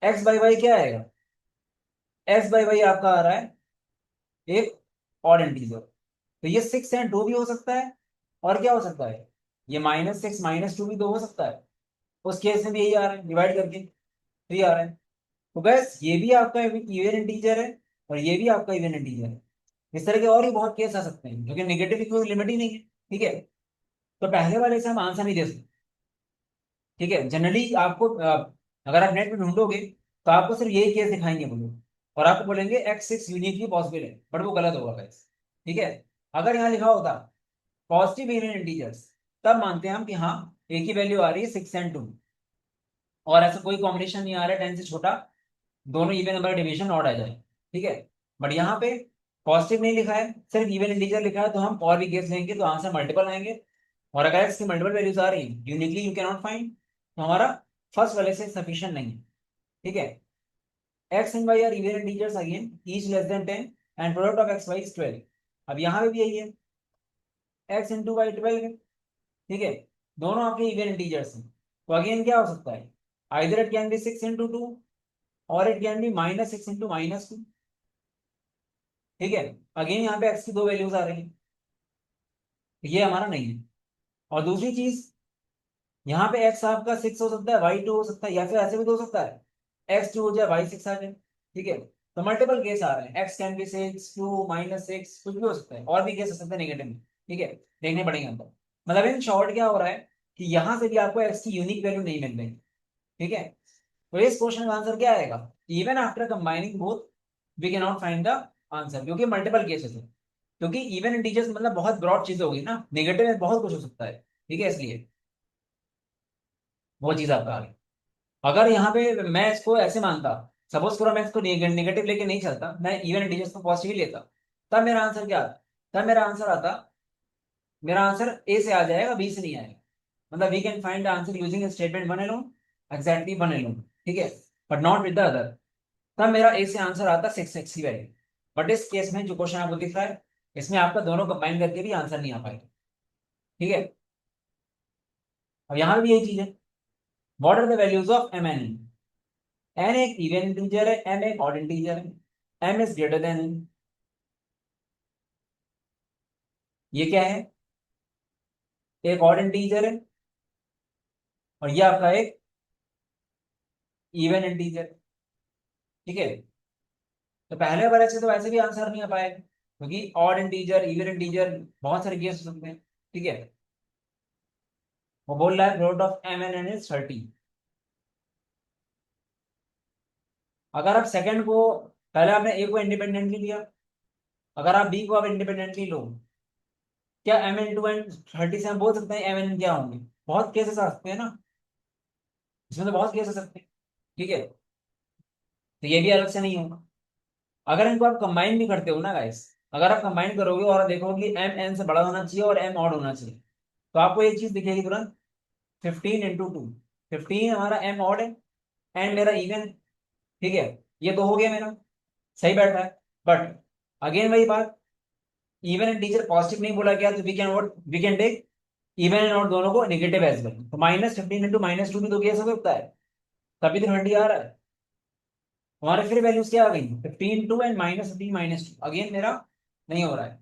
एक्स बाई वाई क्या आएगा? एक्स बाई वाई आपका आ रहा है एक ऑड इंटीजर, तो ये 6 एंड 2 भी हो सकता है, और क्या हो सकता है? ये -6 -2 भी तो हो सकता है। उस केस में भी यही आ रहा है, डिवाइड करके 3 आ रहा है। तो गैस ये भी आपका इवन इंटीजर है, और ये भी आपका इवन इंटीजर है। इस तरह के और भी बहुत केस आ सकते हैं, क्योंकि नेगेटिव की कोई लिमिट ही नहीं है, ठीक है। तो पहले वाले से हम आंसर नहीं दे सकते, ठीक है। जनरली आपको अगर आप नेट में ढूंढोगे तो आपको सिर्फ यही केस दिखाएंगे वो लोग, और आपको बोलेंगे x6 यूनिकली पॉसिबल है, बट वो गलत होगा गाइस, ठीक है। अगर यहाँ लिखा होता पॉजिटिव इवन इंटीजर्स, तब मानते हैं हम कि हाँ एक ही वैल्यू आ रही है 6 एंड 2, और ऐसा कोई कॉम्बिनेशन नहीं आ रहा है 10 से छोटा, दोनों इवन नंबर डिवीजन ऑड आ जाए, ठीक है। बट यहाँ पे पॉजिटिव नहीं लिखा है, सिर्फ इवन इंटीजर लिखा है, तो हम और भी केस लेंगे तो आंसर मल्टीपल आएंगे। और अगर एक्स की मल्टीपल वैल्यूज आ रही है uniquely you can not find, तो हमारा फर्स्ट वाले से सफिशिएंट नहीं है, ठीक है। X and Y are even integers again, each less than 10, and product of X Y is 12। अब यहाँ पे भी यही है, एक्स इंटू वाई 12 है, ठीक है। दोनों आपके इवन इंटीजर्स हैं, तो अगेन क्या हो सकता है? आइदर इट कैन बी 6 × 2, और इट कैन बी -6 × -2, ठीक है। अगेन यहाँ पे एक्स की दो वैल्यूज आ रही हैं, ये हमारा नहीं है। और दूसरी चीज, यहाँ पे एक्स आपका 6 हो सकता है, वाई 2 हो सकता है, या फिर ऐसे भी तो हो सकता है एक्स 2 हो जाए वाई 6 आ जाए। ठीक है। तो मल्टीपल केस आ रहे हैं, एक्स कैन बी 6 2 -6, कुछ भी हो सकता है, और भी केस हो सकते हैं नेगेटिव में। ठीक है। देखने पड़ेंगे हमको। मतलब इन शॉर्ट क्या हो रहा है कि यहाँ से भी आपको एक्स की यूनिक वैल्यू नहीं मिल रही। ठीक है। तो इस क्वेश्चन का आंसर क्या आएगा? Even after combining both we can not find the answer, क्योंकि मल्टीपल केसेस है। क्योंकि इवन इंटीजर्स मतलब बहुत ब्रॉड चीज होगी ना, नेगेटिव में बहुत कुछ हो सकता है। ठीक है, इसलिए वो चीज आपका आ गई। अगर यहाँ पे मैं इसको ऐसे मानता, सपोज करो मैं इसको नेगेटिव लेके नहीं चलता, मैं इवन इंटीजर्स को पॉजिटिव ही लेता, तब मेरा आंसर क्या आता? तब मेरा आंसर आता, मेरा आंसर ए से आ जाएगा, बी से नहीं आएगा। मतलब we can find the answer using statement one alone, exactly one alone. ठीक है। But not with the other. तब मेरा ए से आंसर आता 6x की वैल्यू। बट इस केस में जो क्वेश्चन आपको दिख रहा है, इसमें आपका दोनों कंबाइन करके भी आंसर नहीं आ पाएगा। ठीक है। अब यहाँ भी यही चीज है, what are the values of M N? N एक इवन इंटीजर है, एम एक ऑड इंटीजर है, M is greater than N. ये क्या है? एक ऑड इंटीजर है, और ये आपका एक इवन इंटीजर। ठीक है। तो पहले बार ऐसे तो वैसे भी आंसर नहीं आ पाएगा, क्योंकि ऑड इंटीजर इवन इंटीजर बहुत सारे केस हो सकते हैं। ठीक है। वो बोल रहा है root of M N N is 30। अगर आप सेकंड को, पहले आपने ए को इंडिपेंडेंटली लिया, अगर आप बी को आप इंडिपेंडेंटली लो, क्या एम एन टू एन 30 से हम बोल सकते हैं एम एन क्या होंगे? बहुत केसेस आ सकते हैं ना, इसमें तो बहुत केस आ सकते हैं। ठीक है। तो ये भी अलग से नहीं होगा। अगर इनको आप कंबाइन भी करते हो ना गाइस, अगर आप कंबाइन करोगे और देखोगे एम एन से बड़ा होना चाहिए और एम ऑड होना चाहिए, तो आपको एक चीज दिखेगी तुरंत, 15 × 2, 15 हमारा एम ऑड है, एंड मेरा इवन। ठीक है। ये तो हो गया मेरा, सही बैठ रहा है। बट अगेन वही बात, इवन एंड टीचर पॉजिटिव नहीं बोला गया, तो we can take even and odd दोनों को नेगेटिव एज वेल। तो -15 × -2 भी तो केस हो सकता है, तभी तो 20 आ रहा है। हमारे फिर वैल्यूज क्या आ गई? 15 2 एंड -15 -2, अगेन मेरा नहीं हो रहा है।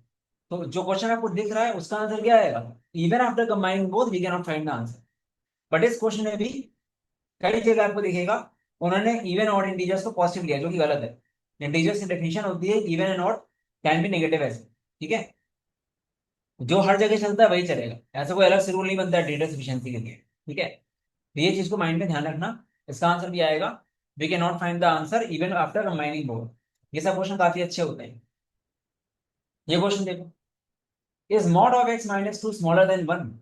तो जो क्वेश्चन आपको दिख रहा है उसका आंसर क्या आएगा? Even after combining both we can not find the answer. But इस क्वेश्चन में भी कई जगह आपको दिखेगा उन्होंने इवन ऑड इंटीजर्स को पॉजिटिव लिया, जो कि गलत है। इंटीजर्स की डेफिनेशन होती है even and odd can be negative ऐसे। ठीक है। जो हर जगह चलता है वही चलेगा, ऐसा कोई अलग से रूल नहीं बनता है डेटा सफिशिएंसी के लिए। ठीक है। तो ये चीज को माइंड में ध्यान रखना। इसका आंसर भी आएगा, we can not find the answer even after combining both. ये सब क्वेश्चन काफी अच्छे होते हैं। ये क्वेश्चन देखो, is mod of x -2 smaller than 1?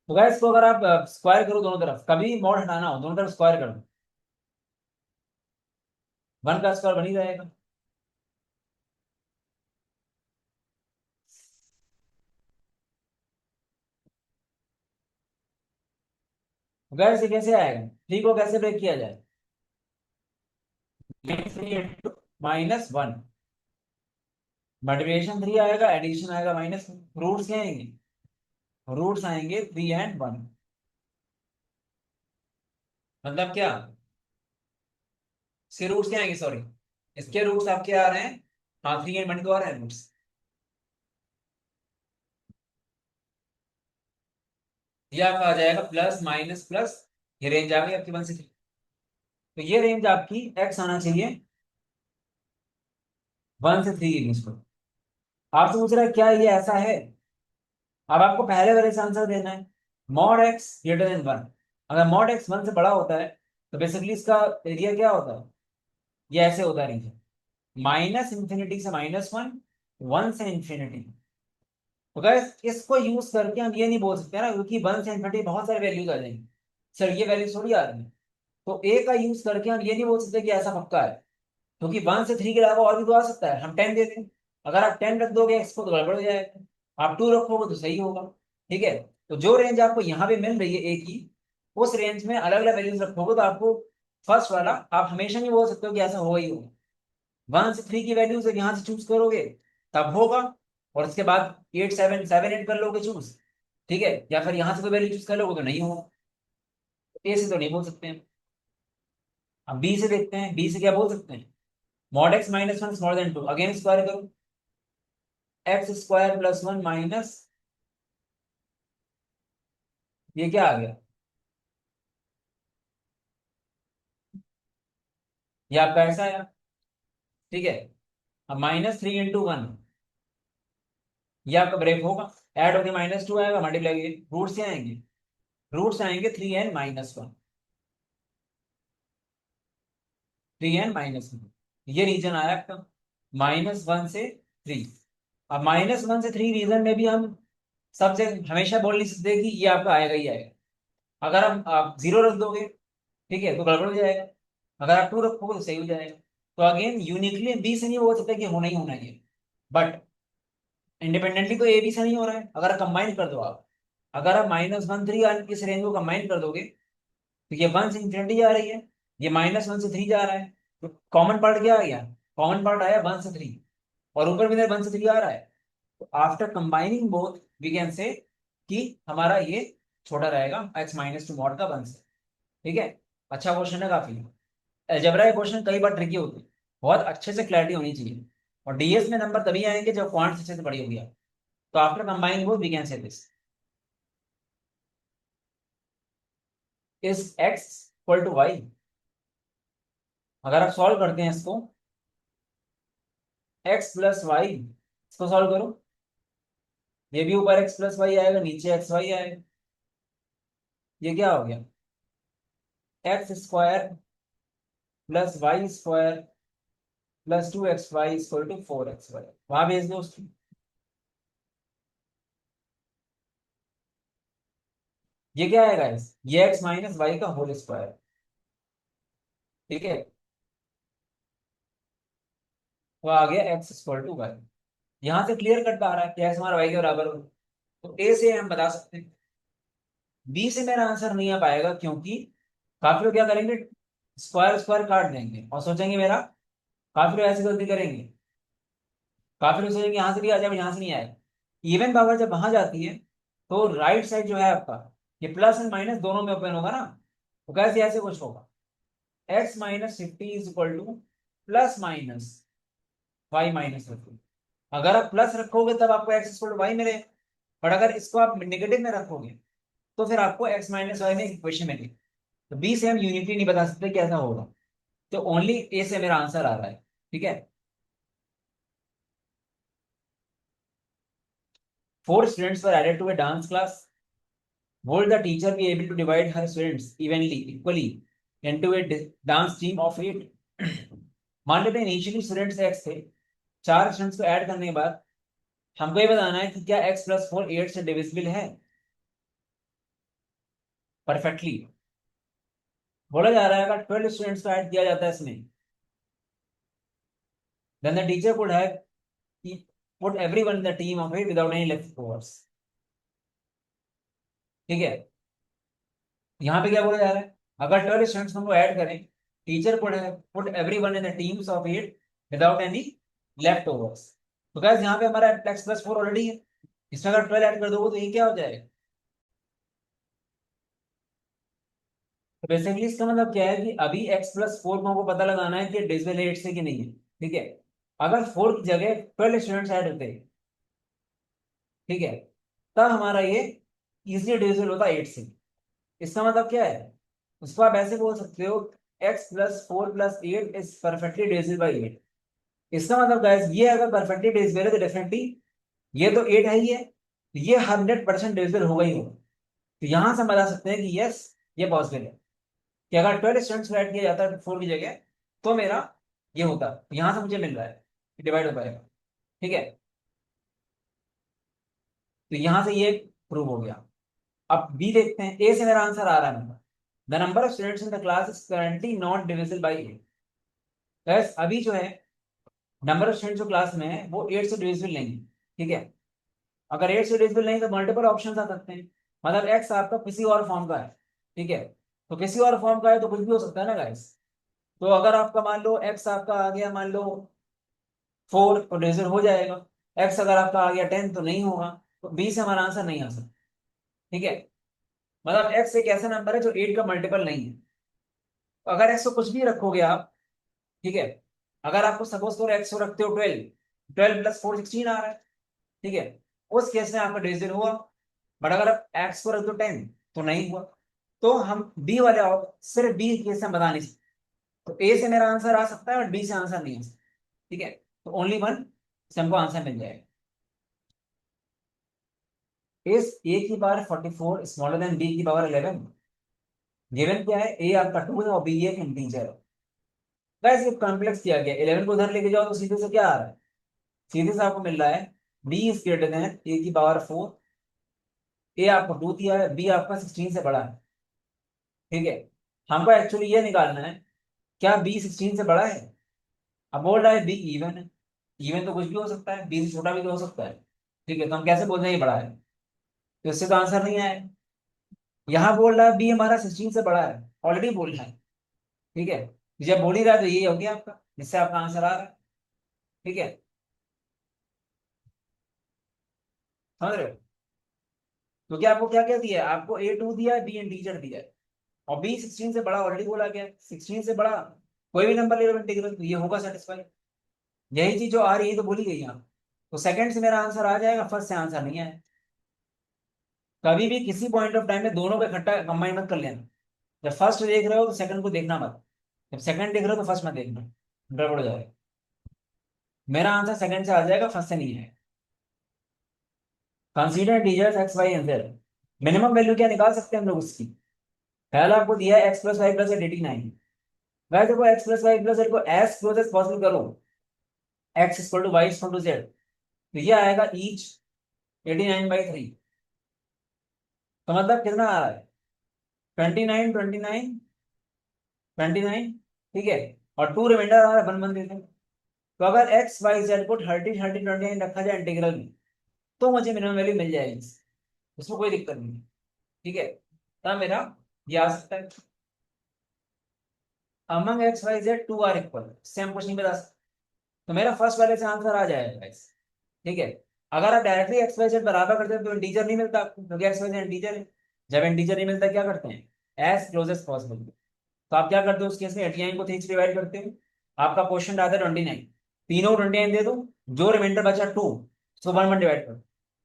तो गाइस इसको अगर आप स्क्वायर करो दोनों तरफ, कभी मॉड हटाना हो दोनों तरफ स्क्वायर कर दो, 1 का स्क्वायर बन ही जाएगा। तो गाइस ये कैसे आएगा? 3 को कैसे ब्रेक किया जाए? -3 × -1, मल्टीप्लिकेशन 3 आएगा, एडिशन आएगा माइनस। रूट्स क्या आएंगे? रूट्स आएंगे 3 और 1। मतलब क्या? इसके रूट्स क्या आएंगे, सॉरी, इसके रूट्स आपके आ रहे हैं, हाँ 3 और 1 तो आ रहे हैं रूट्स। ये आपका आ जाएगा प्लस माइनस प्लस, ये रेंज आ गई आपकी 1 से 3। तो ये रेंज आपकी एक्स आना चाहिए 1 से 3 के बीच में। आपसे पूछ रहा है क्या ये ऐसा है? अब आपको पहले वाले से आंसर देना है, मॉड एक्स ग्रेटर देन 1। अगर मॉड एक्स 1 से बड़ा होता है, तो बेसिकली इसका एरिया क्या होता है? ये ऐसे होता है रीजन, -∞ से -1, 1 से इंफिनिटी। तो गाइस इसको यूज करके हम ये नहीं बोल सकते ना, क्योंकि 1 से इंफिनिटी बहुत सारे वैल्यूज आ जाएंगे, सर ये वैल्यू थोड़ी आ रही है। तो ए का यूज करके हम ये नहीं बोल सकते कि ऐसा पक्का है, क्योंकि 1 से 3 के अलावा और भी तो आ सकता है। हम 10 दे दें, अगर आप 10 रख दोगे एक्स को तो गड़बड़ हो जाएगा, आप 2 रखोगे तो सही होगा। ठीक है। तो जो रेंज आपको यहाँ पे मिल रही है ए की, उस रेंज में अलग अलग वैल्यूज रखोगे तो आपको फर्स्ट वाला आप हमेशा नहीं बोल सकते हो कि ऐसा होगा ही होगा। 1 से 3 की वैल्यूज यहाँ से चूज करोगे तब होगा, और उसके बाद 8 7 7 8 कर लोगे चूज। ठीक है। या फिर यहाँ से कोई वैल्यू चूज कर लोगे तो नहीं होगा। ए से तो नहीं बोल सकते हैं। अब बी से देखते हैं, बी से क्या बोल सकते हैं? Mod x minus one smaller than two, again square करो, x square plus one minus, ये क्या आ गया, ये आपका ऐसा आया, ठीक है। अब माइनस थ्री इंटू वन, ये आपका ब्रेक होगा, ऐड होके माइनस टू आएगा, मल्टीप्लाई रूट से आएंगे, रूट से आएंगे three N minus one, three N minus one, ये रीजन आया आपका माइनस वन से थ्री। अब माइनस वन से थ्री रीजन में भी हम सबसे हमेशा बोल नहीं सकते कि ये आपका आएगा ही आएगा। अगर आप जीरो रख दोगे, ठीक है, तो गड़बड़ हो जाएगा, अगर आप टू रखोगे तो सही हो जाएगा। तो अगेन यूनिकली बी से नहीं हो सकता कि होना ही होना है, बट इंडिपेंडेंटली तो ए बी से नहीं हो रहा है। अगर कंबाइन कर दो आप, अगर आप माइनस वन थ्री इस रेंज को कंबाइन कर दोगे, तो ये वन से इंफिनिटी जा रही है, ये माइनस वन से थ्री जा रहा है, तो कॉमन पार्ट क्या आ गया, कॉमन पार्ट आया वन से थ्री, और ऊपर भी वन से थ्री आ रहा है। तो after combining both we can say कि हमारा ये छोटा रहेगा एक्स माइनस टू मॉड का वन से, ठीक है। अच्छा क्वेश्चन है काफी। अलजेब्रा के क्वेश्चन कई बार ट्रिकी होते हैं, बहुत अच्छे से क्लैरिटी होनी चाहिए, और डीएस में नंबर तभी आएंगे जब क्वांट्स अच्छे से पढ़ी होगी आप। तो after combining both we can say this is X equal to Y. अगर आप सॉल्व करते हैं इसको, एक्स प्लस वाई, इसको सॉल्व करो, ये भी ऊपर एक्स प्लस वाई आएगा, नीचे एक्स वाई आएगा, ये क्या हो गया, X square plus Y square plus two X Y equal to four X Y, वहां भेज दो उसको। ये क्या आएगा, ये एक्स माइनस वाई का होल स्क्वायर, ठीक है, तो आ गया एक्स इक्वल टू वाई। यहां से क्लियर कट आ रहा है कि एक्स हमारा वाई के बराबर हो, तो ए से हम बता सकते हैं। बी से मेरा आंसर नहीं आ पाएगा, क्योंकि काफी लोग क्या करेंगे, स्क्वायर स्क्वायर काट देंगे और सोचेंगे मेरा, काफी लोग ऐसी गलती करेंगे, काफी लोग सोचेंगे यहाँ से भी आ जाए, यहाँ से नहीं आएगा। इवन पावर जब वहां जाती है, तो राइट साइड जो है आपका, ये प्लस एंड माइनस दोनों में ओपन होगा ना, तो कैसे ऐसे कुछ होगा, X minus fifty is equal to plus minus Y minus fifty. अगर आप प्लस रखोगे तब आपको एक्स इक्वल टू वाई मिले, बट अगर इसको आप नेगेटिव में रखोगे, तो फिर आपको एक्स माइनस वाई में इक्वेशन मिलेगी। तो बी से हम यूनिटी नहीं बता सकते कैसा होगा, तो ओनली ए से मेरा आंसर आ रहा है, ठीक है। Four students were added to a dance class, would the teacher be able to divide her students equally into a dance team of 8? मान लेते हैं इनिशियली स्टूडेंट्स एक्स थे, चार स्टूडेंट्स को ऐड करने के बाद हमको ये बताना है कि क्या एक्स प्लस फोर एट से डिविजिबल है परफेक्टली। बोला जा रहा है अगर 12 स्टूडेंट्स को ऐड किया जाता है इसमें, then the teacher could have put everyone in the team of 8 without any leftovers, ठीक है। यहाँ पे क्या बोला जा रहा है, अगर 12 स्टूडेंट्स को ऐड करें, teacher put everyone in the teams of 8 without any left overs. तो गाइस यहाँ पे हमारा एक्स प्लस फोर ऑलरेडी है, इसमें अगर 12 ऐड कर दोगे तो ये क्या हो जाएगा। तो बेसिकली इसका मतलब क्या है कि अभी एक्स प्लस फोर को हमको पता लगाना है कि डिविजिबल है 8 से कि नहीं है, ठीक है। अगर फोर की जगह 12 स्टूडेंट्स ऐड होते हैं, ठीक है, तब हमारा ये इजिली डिविजिबल होता है 8 से। इसका मतलब क्या है, उसको आप ऐसे बोल सकते हो, X plus four plus eight is perfectly divisible by 8। इसका मतलब गाइस ये अगर परफेक्टली डिविजिबल है तो डेफिनेटली ये तो 8 है ही है, तो ये 100% डिविजिबल होगा ही होगा। तो यहां से हम बता सकते हैं कि यस, ये पॉसिबल है कि अगर 12 स्टूडेंट्स को ऐड किया जाता है फोर की जगह, तो मेरा ये होता है। तो यहां से मुझे मिल रहा है कि डिवाइड हो पाएगा, ठीक है। तो यहां से ये प्रूव हो गया। अब बी देखते हैं, ए से मेरा आंसर आ रहा है number, the number of students in the class is currently not divisible by 8। बस अभी जो है नंबर ऑफ स्टूडेंट्स जो क्लास में है वो 8 से डिविजिबल नहीं है, ठीक है। अगर 8 से डिविजिबल नहीं तो मल्टीपल ऑप्शंस आ सकते हैं, मतलब एक्स आपका किसी और फॉर्म का है, ठीक है। तो किसी और फॉर्म का है तो कुछ भी हो सकता है ना गाइस। तो अगर आपका मान लो एक्स आपका आ गया मान लो फोर, तो डिविजिबल हो जाएगा। एक्स अगर आपका आ गया 10 तो नहीं होगा, तो बी से हमारा आंसर नहीं आ सकता, ठीक है। मतलब एक्स एक ऐसा नंबर है जो 8 का मल्टीपल नहीं है। तो अगर एक्स को कुछ भी रखोगे आप, ठीक है, अगर आपको सपोज करो एक्स को रखते हो 12, 12 + 4 16 आ रहा है, ठीक है, उस केस में आपका डिवीजन हुआ। बट अगर आप एक्स को रख दो 10 तो नहीं हुआ। तो हम बी वाले सिर्फ बी केस में बता नहीं सकते। तो ए से मेरा आंसर आ सकता है बट बी से आंसर नहीं आ सकता। ठीक है, तो ओनली वन से हमको आंसर मिल जाएगा। इस ए की पावर 44 स्मॉलर देन बी की पावर 11। गिवन क्या है, ए आपका 2 है और बी एक इंटीजर है। वैसे कॉम्प्लेक्स किया गया, 11 को उधर लेके जाओ तो सीधे से क्या आ रहा है, सीधे से आपको मिल रहा है बी इज ग्रेटर देन ए की पावर 4। ए आपको 2 दिया है, बी आपका 16 से बड़ा है। ठीक है, हमको एक्चुअली ये निकालना है, क्या बी 16 से बड़ा है। अब बोल रहा है बी इवन है। इवन तो कुछ भी हो सकता है, बी से छोटा भी तो हो सकता है। ठीक है, तो हम कैसे बोल रहे हैं ये बड़ा है, तो इससे तो आंसर नहीं आएगा। यहाँ बोल रहा है बी हमारा 16 से बड़ा है, ऑलरेडी बोल रहा है। ठीक है, जब बोल ही रहा है तो ये हो गया आपका, जिससे आपका आंसर आ रहा है। ठीक है, समझ रहे हो। तो क्या आपको क्या क्या दिया है, आपको A2 दिया है, बी इंटीजर दिया है, और बी 16 से बड़ा ऑलरेडी बोला गया है। 16 से बड़ा कोई भी नंबर ले लो इंटीग्रल, तो ये होगा सेटिस्फाई। यही चीज जो आ रही है तो बोली गई यहाँ। तो सेकंड से मेरा आंसर आ जाएगा, फर्स्ट से आंसर नहीं आया। कभी भी किसी पॉइंट ऑफ टाइम में दोनों को इकट्ठा कंबाइन मत कर लेना। जब फर्स्ट देख रहे हो तो सेकंड को देखना मत, जब सेकंड देख रहे हो तो फर्स्ट मत देखना, गड़बड़ हो जाएगा। मेरा आंसर सेकंड से आ जाएगा, फर्स्ट से नहीं है। Consider integers X Y and Z. Minimum value क्या निकाल सकते हैं हम लोग उसकी। पहला आपको दिया है x + y + 89। वैसे देखो x + y + z को एज क्लोज एज पॉसिबल करो, x = y = z, तो ये आएगा ईच 89/3। तो मतलब कितना आ रहा है, 29 29 29। ठीक है, और टू रिमाइंडर आ रहा है, 1 1 देते हैं। तो अगर x y z को 30 30 29 रखा जाए इंटीग्रल में, तो मुझे मिनिमम वैल्यू मिल जाएगी, उसमें कोई दिक्कत नहीं है। ठीक है, तब मेरा ये आ सकता है, among x y z 2 are equal, इससे हम कुछ नहीं बता सकते। तो मेरा फर्स्ट वाले से आंसर आ जाएगा गाइस। ठीक है, अगर आप डायरेक्टली एक्स वाई जेड बराबर करते हैं तो इंटीजर नहीं मिलता आपको, क्योंकि एक्स वाई जेड इंटीजर है। जब इंटीजर नहीं मिलता क्या करते हैं, एज क्लोज एज पॉसिबल। तो आप क्या करते हो उस केस में, 89 को 3 से डिवाइड करते हो, आपका क्वेश्चन आता है 29, तीनों 29 दे दो, जो रिमाइंडर बचा 2, उसको 1 1 डिवाइड करो।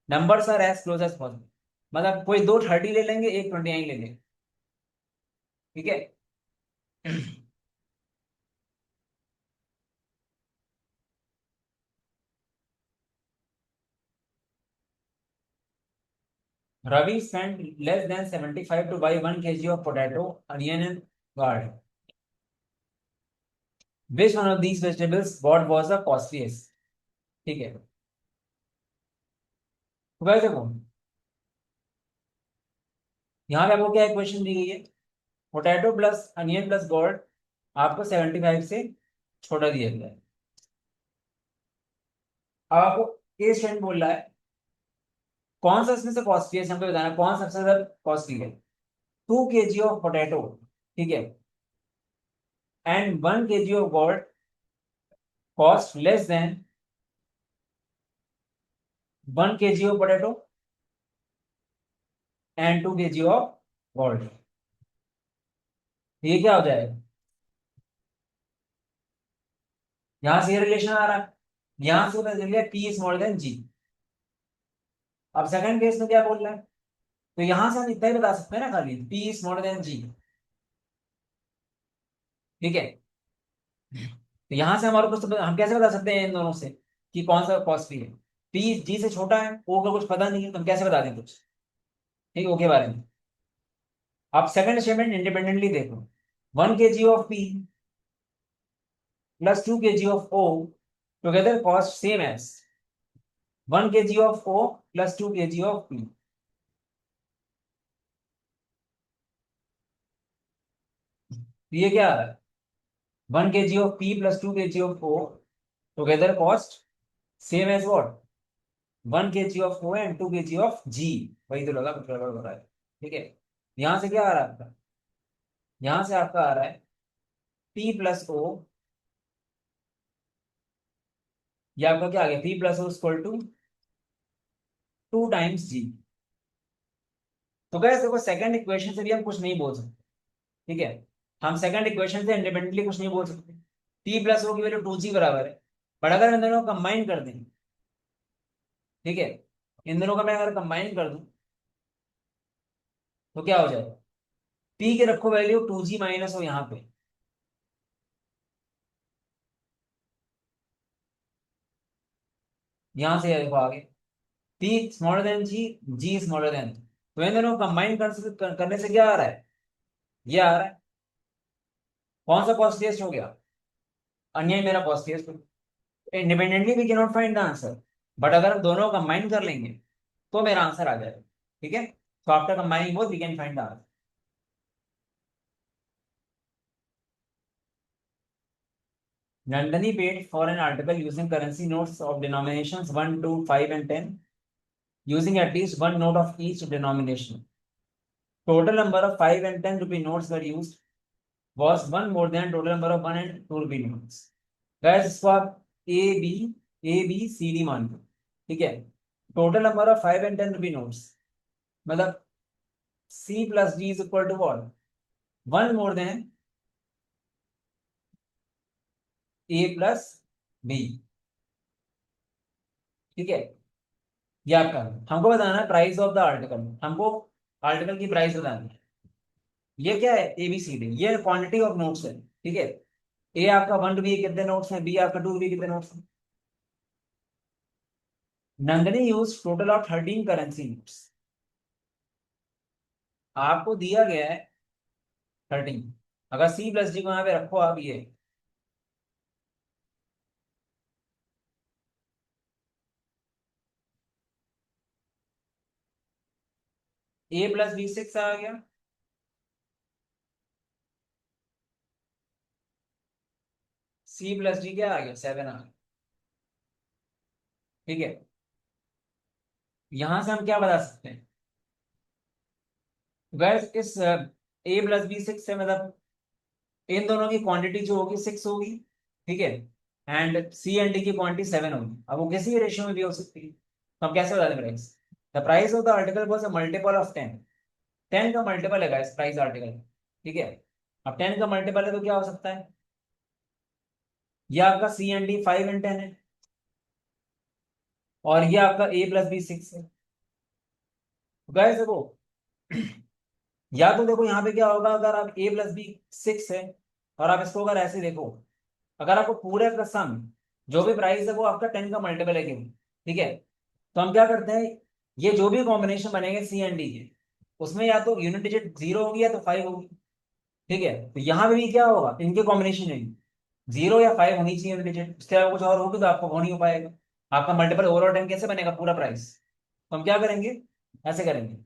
Numbers are as close as possible, मतलब कोई दो 30 ले लेंगे, एक 29 ले लेंगे। ठीक है। Ravi spent less than 75 to buy 1 kg of potato, onion and gourd. Which one of these vegetables bought was the costliest? ठीक है, तो वैसे देखो, यहाँ पे आपको क्या इक्वेशन दी गई है, potato plus onion plus gold आपको 75 से छोटा दिया गया है। अब आपको ए स्टैंड बोल रहा है कौन सा इसमें से कॉस्टली है, हमको बताना कौन सा सबसे ज्यादा कॉस्टली है। 2 kg ऑफ पोटैटो, ठीक है, and 1 kg of gold cost less than 1 kg of potato and 2 kg of gold. ये क्या हो जाएगा, यहां से ये रिलेशन आ रहा है, यहां से पता चल गया पी इज स्मॉलर देन जी। अब सेकंड केस में क्या बोल रहा है, तो यहां से हम इतना ही बता सकते हैं ना खाली, पी इज स्मॉलर देन जी। ठीक है, तो यहां से हमारे को हम कैसे बता सकते हैं इन दोनों से कि कौन सा कॉस्टली है। पी जी से छोटा है, ओ का कुछ पता नहीं है, तो हम कैसे बता दें कुछ, ठीक है, ओ के बारे में। आप सेकंड स्टेटमेंट इंडिपेंडेंटली देखो, 1 kg of P plus 2 kg of O together cost same as 1 kg of O plus 2 kg of P. ये क्या आ रहा है, 1 kg of P plus 2 kg of O together cost same as what, 1 kg of O and 2 kg of G. वही तो लगा, कुछ गड़बड़ हो रहा है। ठीक है, यहां से क्या आ रहा है आपका, यहां से आपका आ रहा है पी प्लस ओ, ये आपका क्या आ गया, P plus O equal to 2 times G. तो गैस देखो, सेकंड इक्वेशन से भी हम कुछ नहीं बोल सकते। ठीक है, हम सेकंड इक्वेशन से इंडिपेंडेंटली कुछ नहीं बोल सकते। टी प्लस ओ की वैल्यू 2g बराबर है। बट अगर इन दोनों को कंबाइन कर दें, ठीक है, इन दोनों का मैं अगर कंबाइन कर दूं तो क्या हो जाएगा? पी के रखो वैल्यू 2g माइनस हो यहाँ पे, यहां से देखो आगे, पी स्मॉलर देन जी, जी स्मॉलर देन, तो इन दोनों को कंबाइन करने से क्या आ रहा है? ये आ रहा है। कौन सा कॉस्टलीस्ट हो गया? अन्य मेरा costliest. Independently we can not find the answer, but अगर हम दोनों को कंबाइन कर लेंगे तो मेरा आंसर आ जाएगा। ठीक है, तो after combining both we can find the answer. Nandini paid for an article using currency notes of denominations 1, 2, 5, and 10, using at least one note of each denomination. Total number of 5 and 10 rupee notes were used was one more than total number of 1 and 2 rupee notes. Guys, इसको आप A B C D मान लो, ठीक है। Total number of 5 and 10 rupee notes, मतलब C plus D is equal to what? One more than A plus B, ठीक है। ये आपका, हमको बताना है प्राइस ऑफ द आर्टिकल, हमको आर्टिकल की प्राइस बतानी है। ये क्या है? ABCD, ये क्वांटिटी ऑफ नोट्स है, ठीक है। ए आपका 1 रुपये कितने नोट्स हैं, बी आपका 2 रुपये कितने नोट्स हैं। Nandini use total of 13 currency notes, आपको दिया गया है 13। अगर सी प्लस डी को यहाँ पे रखो आप, ये A+B 6 आ गया, C+D क्या आ गया? 7 आ गया, ठीक है। यहां से हम क्या बता सकते हैं? गैस इस A+B 6 से मतलब इन दोनों की क्वांटिटी जो होगी 6 होगी, ठीक है। एंड सी एंड डी की क्वांटिटी 7 होगी। अब वो किसी भी रेशियो में भी हो सकती है, तो हम कैसे बता दें price? The price of the article was a multiple of 10। 10 का मल्टीपल है गाइस प्राइस आर्टिकल, ठीक है। अब 10 का मल्टीपल है तो क्या हो सकता है? ये आपका सी एंड डी 5 एंड 10 है, और ये आपका A+B 6 है। गाइस देखो, या तो देखो यहाँ पे क्या होगा, अगर आप A+B 6 है और आप इसको अगर ऐसे देखो, अगर आपको पूरे का सम जो भी प्राइस है वो आपका 10 का मल्टीपल है क्यों, ठीक है। तो हम क्या करते हैं, ये जो भी कॉम्बिनेशन बनेंगे सी एंड डी के, उसमें या तो यूनिट डिजिट 0 होगी या तो 5 होगी, ठीक है। तो यहाँ पे भी क्या होगा, इनके कॉम्बिनेशन में 0 या 5 होनी चाहिए यूनिट डिजिट, उसके अलावा कुछ और होगी तो आपको वो नहीं हो पाएगा। आपका मल्टीपल ओवरऑल 10 कैसे बनेगा पूरा प्राइस? तो हम क्या करेंगे, ऐसे करेंगे,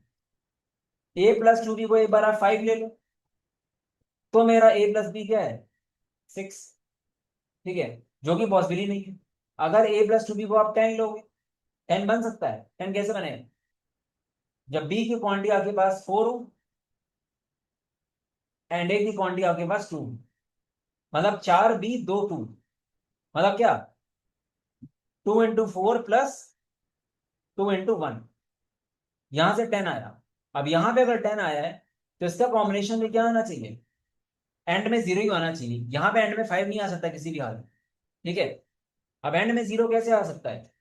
A+2 भी को एक बार आप 5 ले लो, तो मेरा A+B क्या है? 6, ठीक है, जो कि पॉसिबल ही नहीं है। अगर A+2 भी को आप 10 लोगे, 10 बन सकता है? 10 कैसे बनेगा? जब बी की क्वांटिटी आपके पास 4 हो एंड ए की क्वांटिटी आपके पास 2, मतलब 4B 2 2, मतलब क्या, 2 × 4 प्लस 2 × 1, यहां से 10 आया। अब यहां पे अगर 10 आया है तो इसका कॉम्बिनेशन में क्या आना चाहिए? एंड में 0 ही आना चाहिए, यहाँ पे एंड में 5 नहीं आ सकता किसी भी हाल में, ठीक है। अब एंड में 0 कैसे आ सकता है?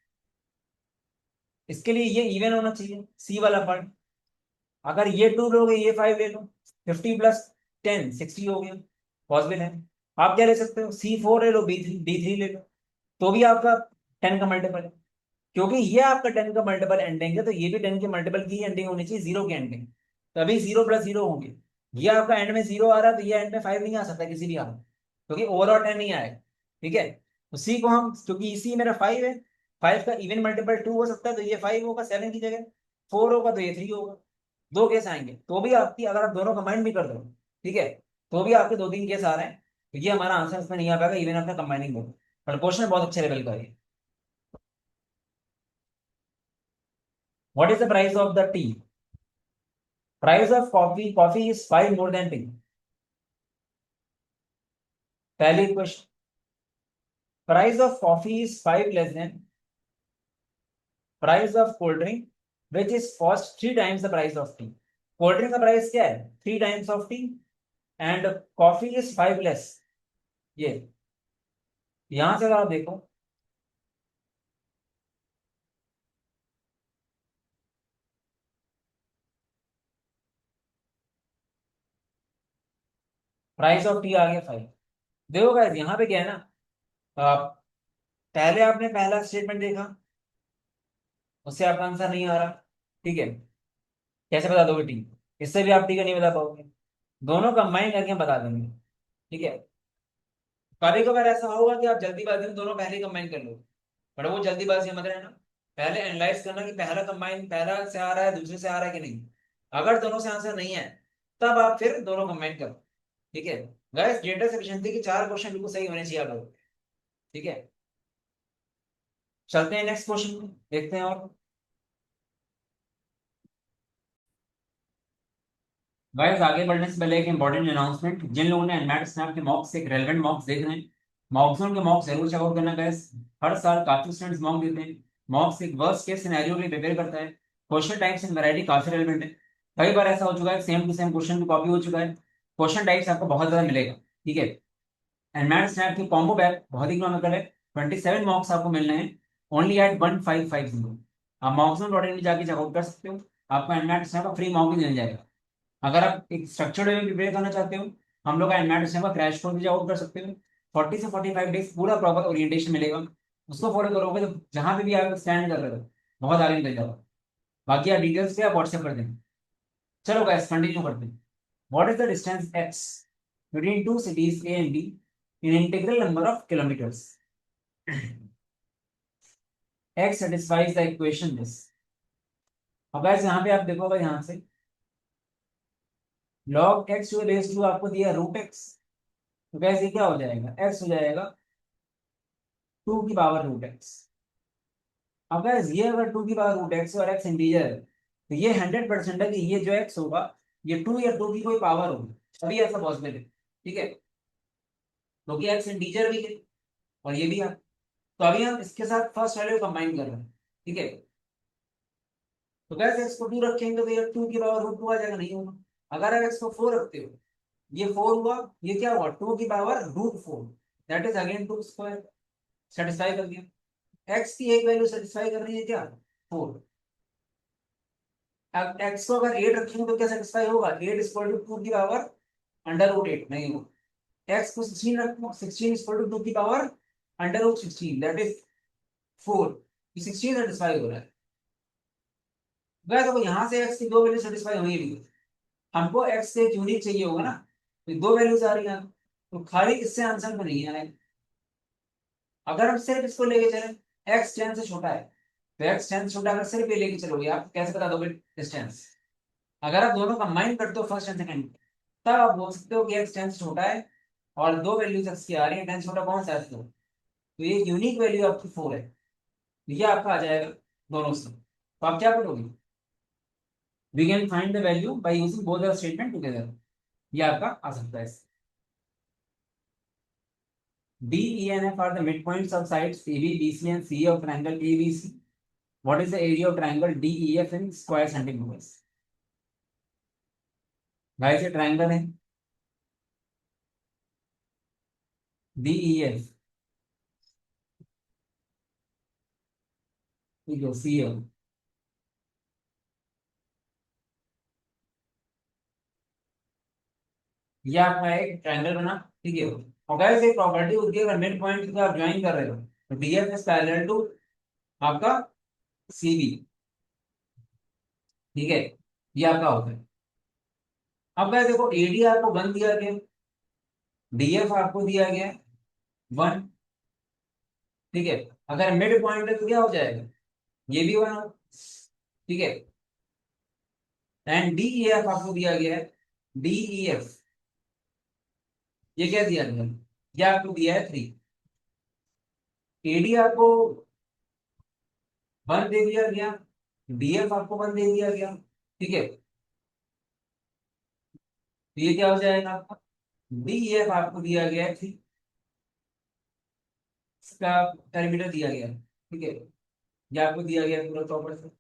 इसके लिए ये इवन होना चाहिए सी वाला पार्ट। अगर ये 2 लोगे, ये 5 ले लो, 50 + 10 60 हो गया, पॉसिबल है। आप क्या ले सकते हो, C4 ले लो, B3 D3 ले लो, तो भी आपका 10 का मल्टीपल है। क्योंकि ये आपका 10 का मल्टीपल एंडिंग है, तो ये भी 10 के मल्टीपल की एंडिंग होनी चाहिए, 0 की एंडिंग, तभी 0 + 0 होंगे। ये आपका एंड में 0 आ रहा है तो ये एंड में 5 नहीं आ सकता किसी भी हाल में, क्योंकि ओवरऑल 10 नहीं आएगा, ठीक है। तो सी को हम, क्योंकि इसी मेरा 5 है, 5 का इवन मल्टीपल 2 हो सकता है, तो ये 5 होगा 7 की जगह, 4 होगा तो ये 3 होगा। दो केस आएंगे, तो भी आपकी अगर आप दोनों कंबाइन भी कर दो, ठीक है, तो भी आपके 2 3 केस आ रहे हैं, तो ये हमारा आंसर इसमें नहीं आ पाएगा इवन आपका कंबाइनिंग हो। पर क्वेश्चन बहुत अच्छे लेवल का है। What is the price of the tea? Price of coffee, coffee is 5 more than tea. पहली question, price of coffee is 5 less than price of cold drink which is cost 3 times the price of tea. Cold drink का price क्या है? 3 times of tea, and coffee is 5 less, ये यहां से अगर आप देखो, प्राइस ऑफ टी आ गया 5। देखो गाइस यहाँ पे क्या है ना, आप पहले आपने पहला स्टेटमेंट देखा, उससे आपका आंसर नहीं आ रहा, ठीक है, कैसे बता दोगे टी? इससे भी आप टी का नहीं बता पाओगे, दोनों कंबाइन करके हम बता देंगे, ठीक है। कभी कभार ऐसा होगा कि आप जल्दीबाजी में दोनों पहले कंबाइन कर लो, पर वो जल्दीबाजी मत रहना, पहले एनालाइज करना कि पहला कंबाइन पहला से आ रहा है दूसरे से आ रहा है कि नहीं। अगर दोनों से आंसर नहीं है, तब आप फिर दोनों कंबाइन करो, ठीक है। गाइस जेंडर सफिशिएंसी के 4 क्वेश्चन बिल्कुल सही होने चाहिए आप लोगों के, ठीक है। चलते हैं नेक्स्ट क्वेश्चन में, देखते हैं। और गाइस आगे बढ़ने से पहले एक इंपॉर्टेंट अनाउंसमेंट, जिन लोगों ने एनमैट स्नैप के मॉक्स एक रेलेवेंट मॉक्स देख रहे हैं, मॉक जोन के मॉक्स जरूर चेकआउट करना गाइस। हर साल काफी स्टूडेंट्स मॉक देते हैं, मॉक्स एक वर्स्ट केस सिनेरियो के लिए प्रिपेयर करता है, क्वेश्चन टाइप्स एंड वैरायटी काफी रेलेवेंट है। कई बार ऐसा हो चुका है सेम टू सेम क्वेश्चन की कॉपी हो चुका है, क्वेश्चन टाइप्स आपको बहुत ज्यादा मिलेगा, ठीक है। एनमैट स्नैप की कॉम्बो पैक बहुत ही इकोनॉमिकल है, 27 मॉक्स आपको मिलने हैं ओनली एट 1550। आप मॉक्सोन.in में जाके चेकआउट कर सकते हो, आपको एनमैट स्नैप का फ्री मॉक भी मिल जाएगा। अगर आप एक स्ट्रक्चर्ड वे में प्रिपेयर करना चाहते हो, हम लोग का एनमैट का क्रैश कोर्स भी आउट कर सकते हो, 40 से 45 डेज पूरा प्रॉपर ओरिएंटेशन मिलेगा, उसको फॉलो करोगे तो जहां पे भी आप स्टैंड कर रहे हो बहुत आगे निकल जाओगे। बाकी आप डिटेल्स पे आप व्हाट्सएप कर देंगे। चलो गाइस कंटिन्यू करते हैं। What is the distance X between two cities A and B in integral number of kilometres? X satisfies the equation this. अब गाइस यहाँ पे आप देखोगे यहाँ से log x to raise to आपको दिया रूट एक्स, तो कैसे क्या हो जाएगा, x हो जाएगा 2 की पावर रूट एक्स। अब guys, ये अगर 2 की पावर रूट एक्स और x इंटीजर है, तो ये 100% है कि ये जो x होगा ये 2 या 2 की कोई पावर होगी, तभी ऐसा पॉसिबल है, ठीक है, क्योंकि x इंटीजर भी है और ये भी है। तो अभी हम इसके साथ फर्स्ट वैल्यू कंबाइन कर रहे हैं, ठीक है। तो गैस x को 2 रखेंगे तो ये 2 की पावर रूट 2 आ जाएगा, नहीं होगा। अगर आप x को 4 रखते हो, ये 4 हुआ, ये क्या हुआ 2 की power root 4, that is again 2 square, satisfy कर दिया। x की एक वैल्यू सेटिस्फाई कर रही है क्या, 4। अब x को अगर 8 रखेंगे तो क्या सेटिस्फाई होगा, 8 = 2 की पावर अंडर रूट 8, नहीं होगा। x को 16 रखो, 16 = 2 की power under root 16, that is 4, 16 satisfy हो रहा है। वह देखो यहाँ से x की 2 वैल्यू सेटिस्फाई होंगी भी, हमको x से एक यूनिक चाहिए होगा ना, तो 2 वैल्यूज आ रही हैं, तो खाली इससे आंसर में नहीं आएगा। अगर हम सिर्फ इसको लेके चले x 10 से छोटा है, तो x 10 से छोटा अगर सिर्फ ये लेके चलोगे आप कैसे बता दोगे डिस्टेंस? अगर आप दोनों कंबाइन करते हो फर्स्ट एंड सेकंड, तब आप बोल सकते हो कि x 10 से छोटा है और 2 वैल्यूज x की आ रही है, 10 से छोटा कौन सा है तो ये यूनिक वैल्यू आपकी 4 है, तो ये आपका आ जाएगा दोनों से। तो आप क्या करोगे, we can find the value by using both the statement together, ये आपका आ सकता है। D, E and F are the midpoints of sides AB, BC and CE of triangle ABC. What is the area of triangle DEF in square centimeters? Guys ये triangle है DEF, ठीक है, CE, ये आपका एक ट्रायंगल बना, ठीक है। और गाइस एक प्रॉपर्टी होती है, अगर मिड पॉइंट को आप ज्वाइन कर रहे हो तो DF इज पैरेलल टू आपका CB, ठीक है, ये आपका होता है। अब गाइस देखो AD आपको 1 दिया गया, DF आपको दिया गया 1, ठीक है। अगर मिड पॉइंट है तो क्या हो जाएगा, ये भी 1, ठीक है। एंड DEF आपको दिया गया है, DEF ये क्या दिया गया है? ये आपको दिया है 3। AD आपको 1 दे दिया गया, DF आपको 1 दे दिया गया, ठीक है। तो ये क्या हो जाएगा आपका, DEF आपको दिया गया है 3, इसका पेरीमीटर दिया गया है, ठीक है, ये आपको दिया गया है पूरा प्रॉपर से।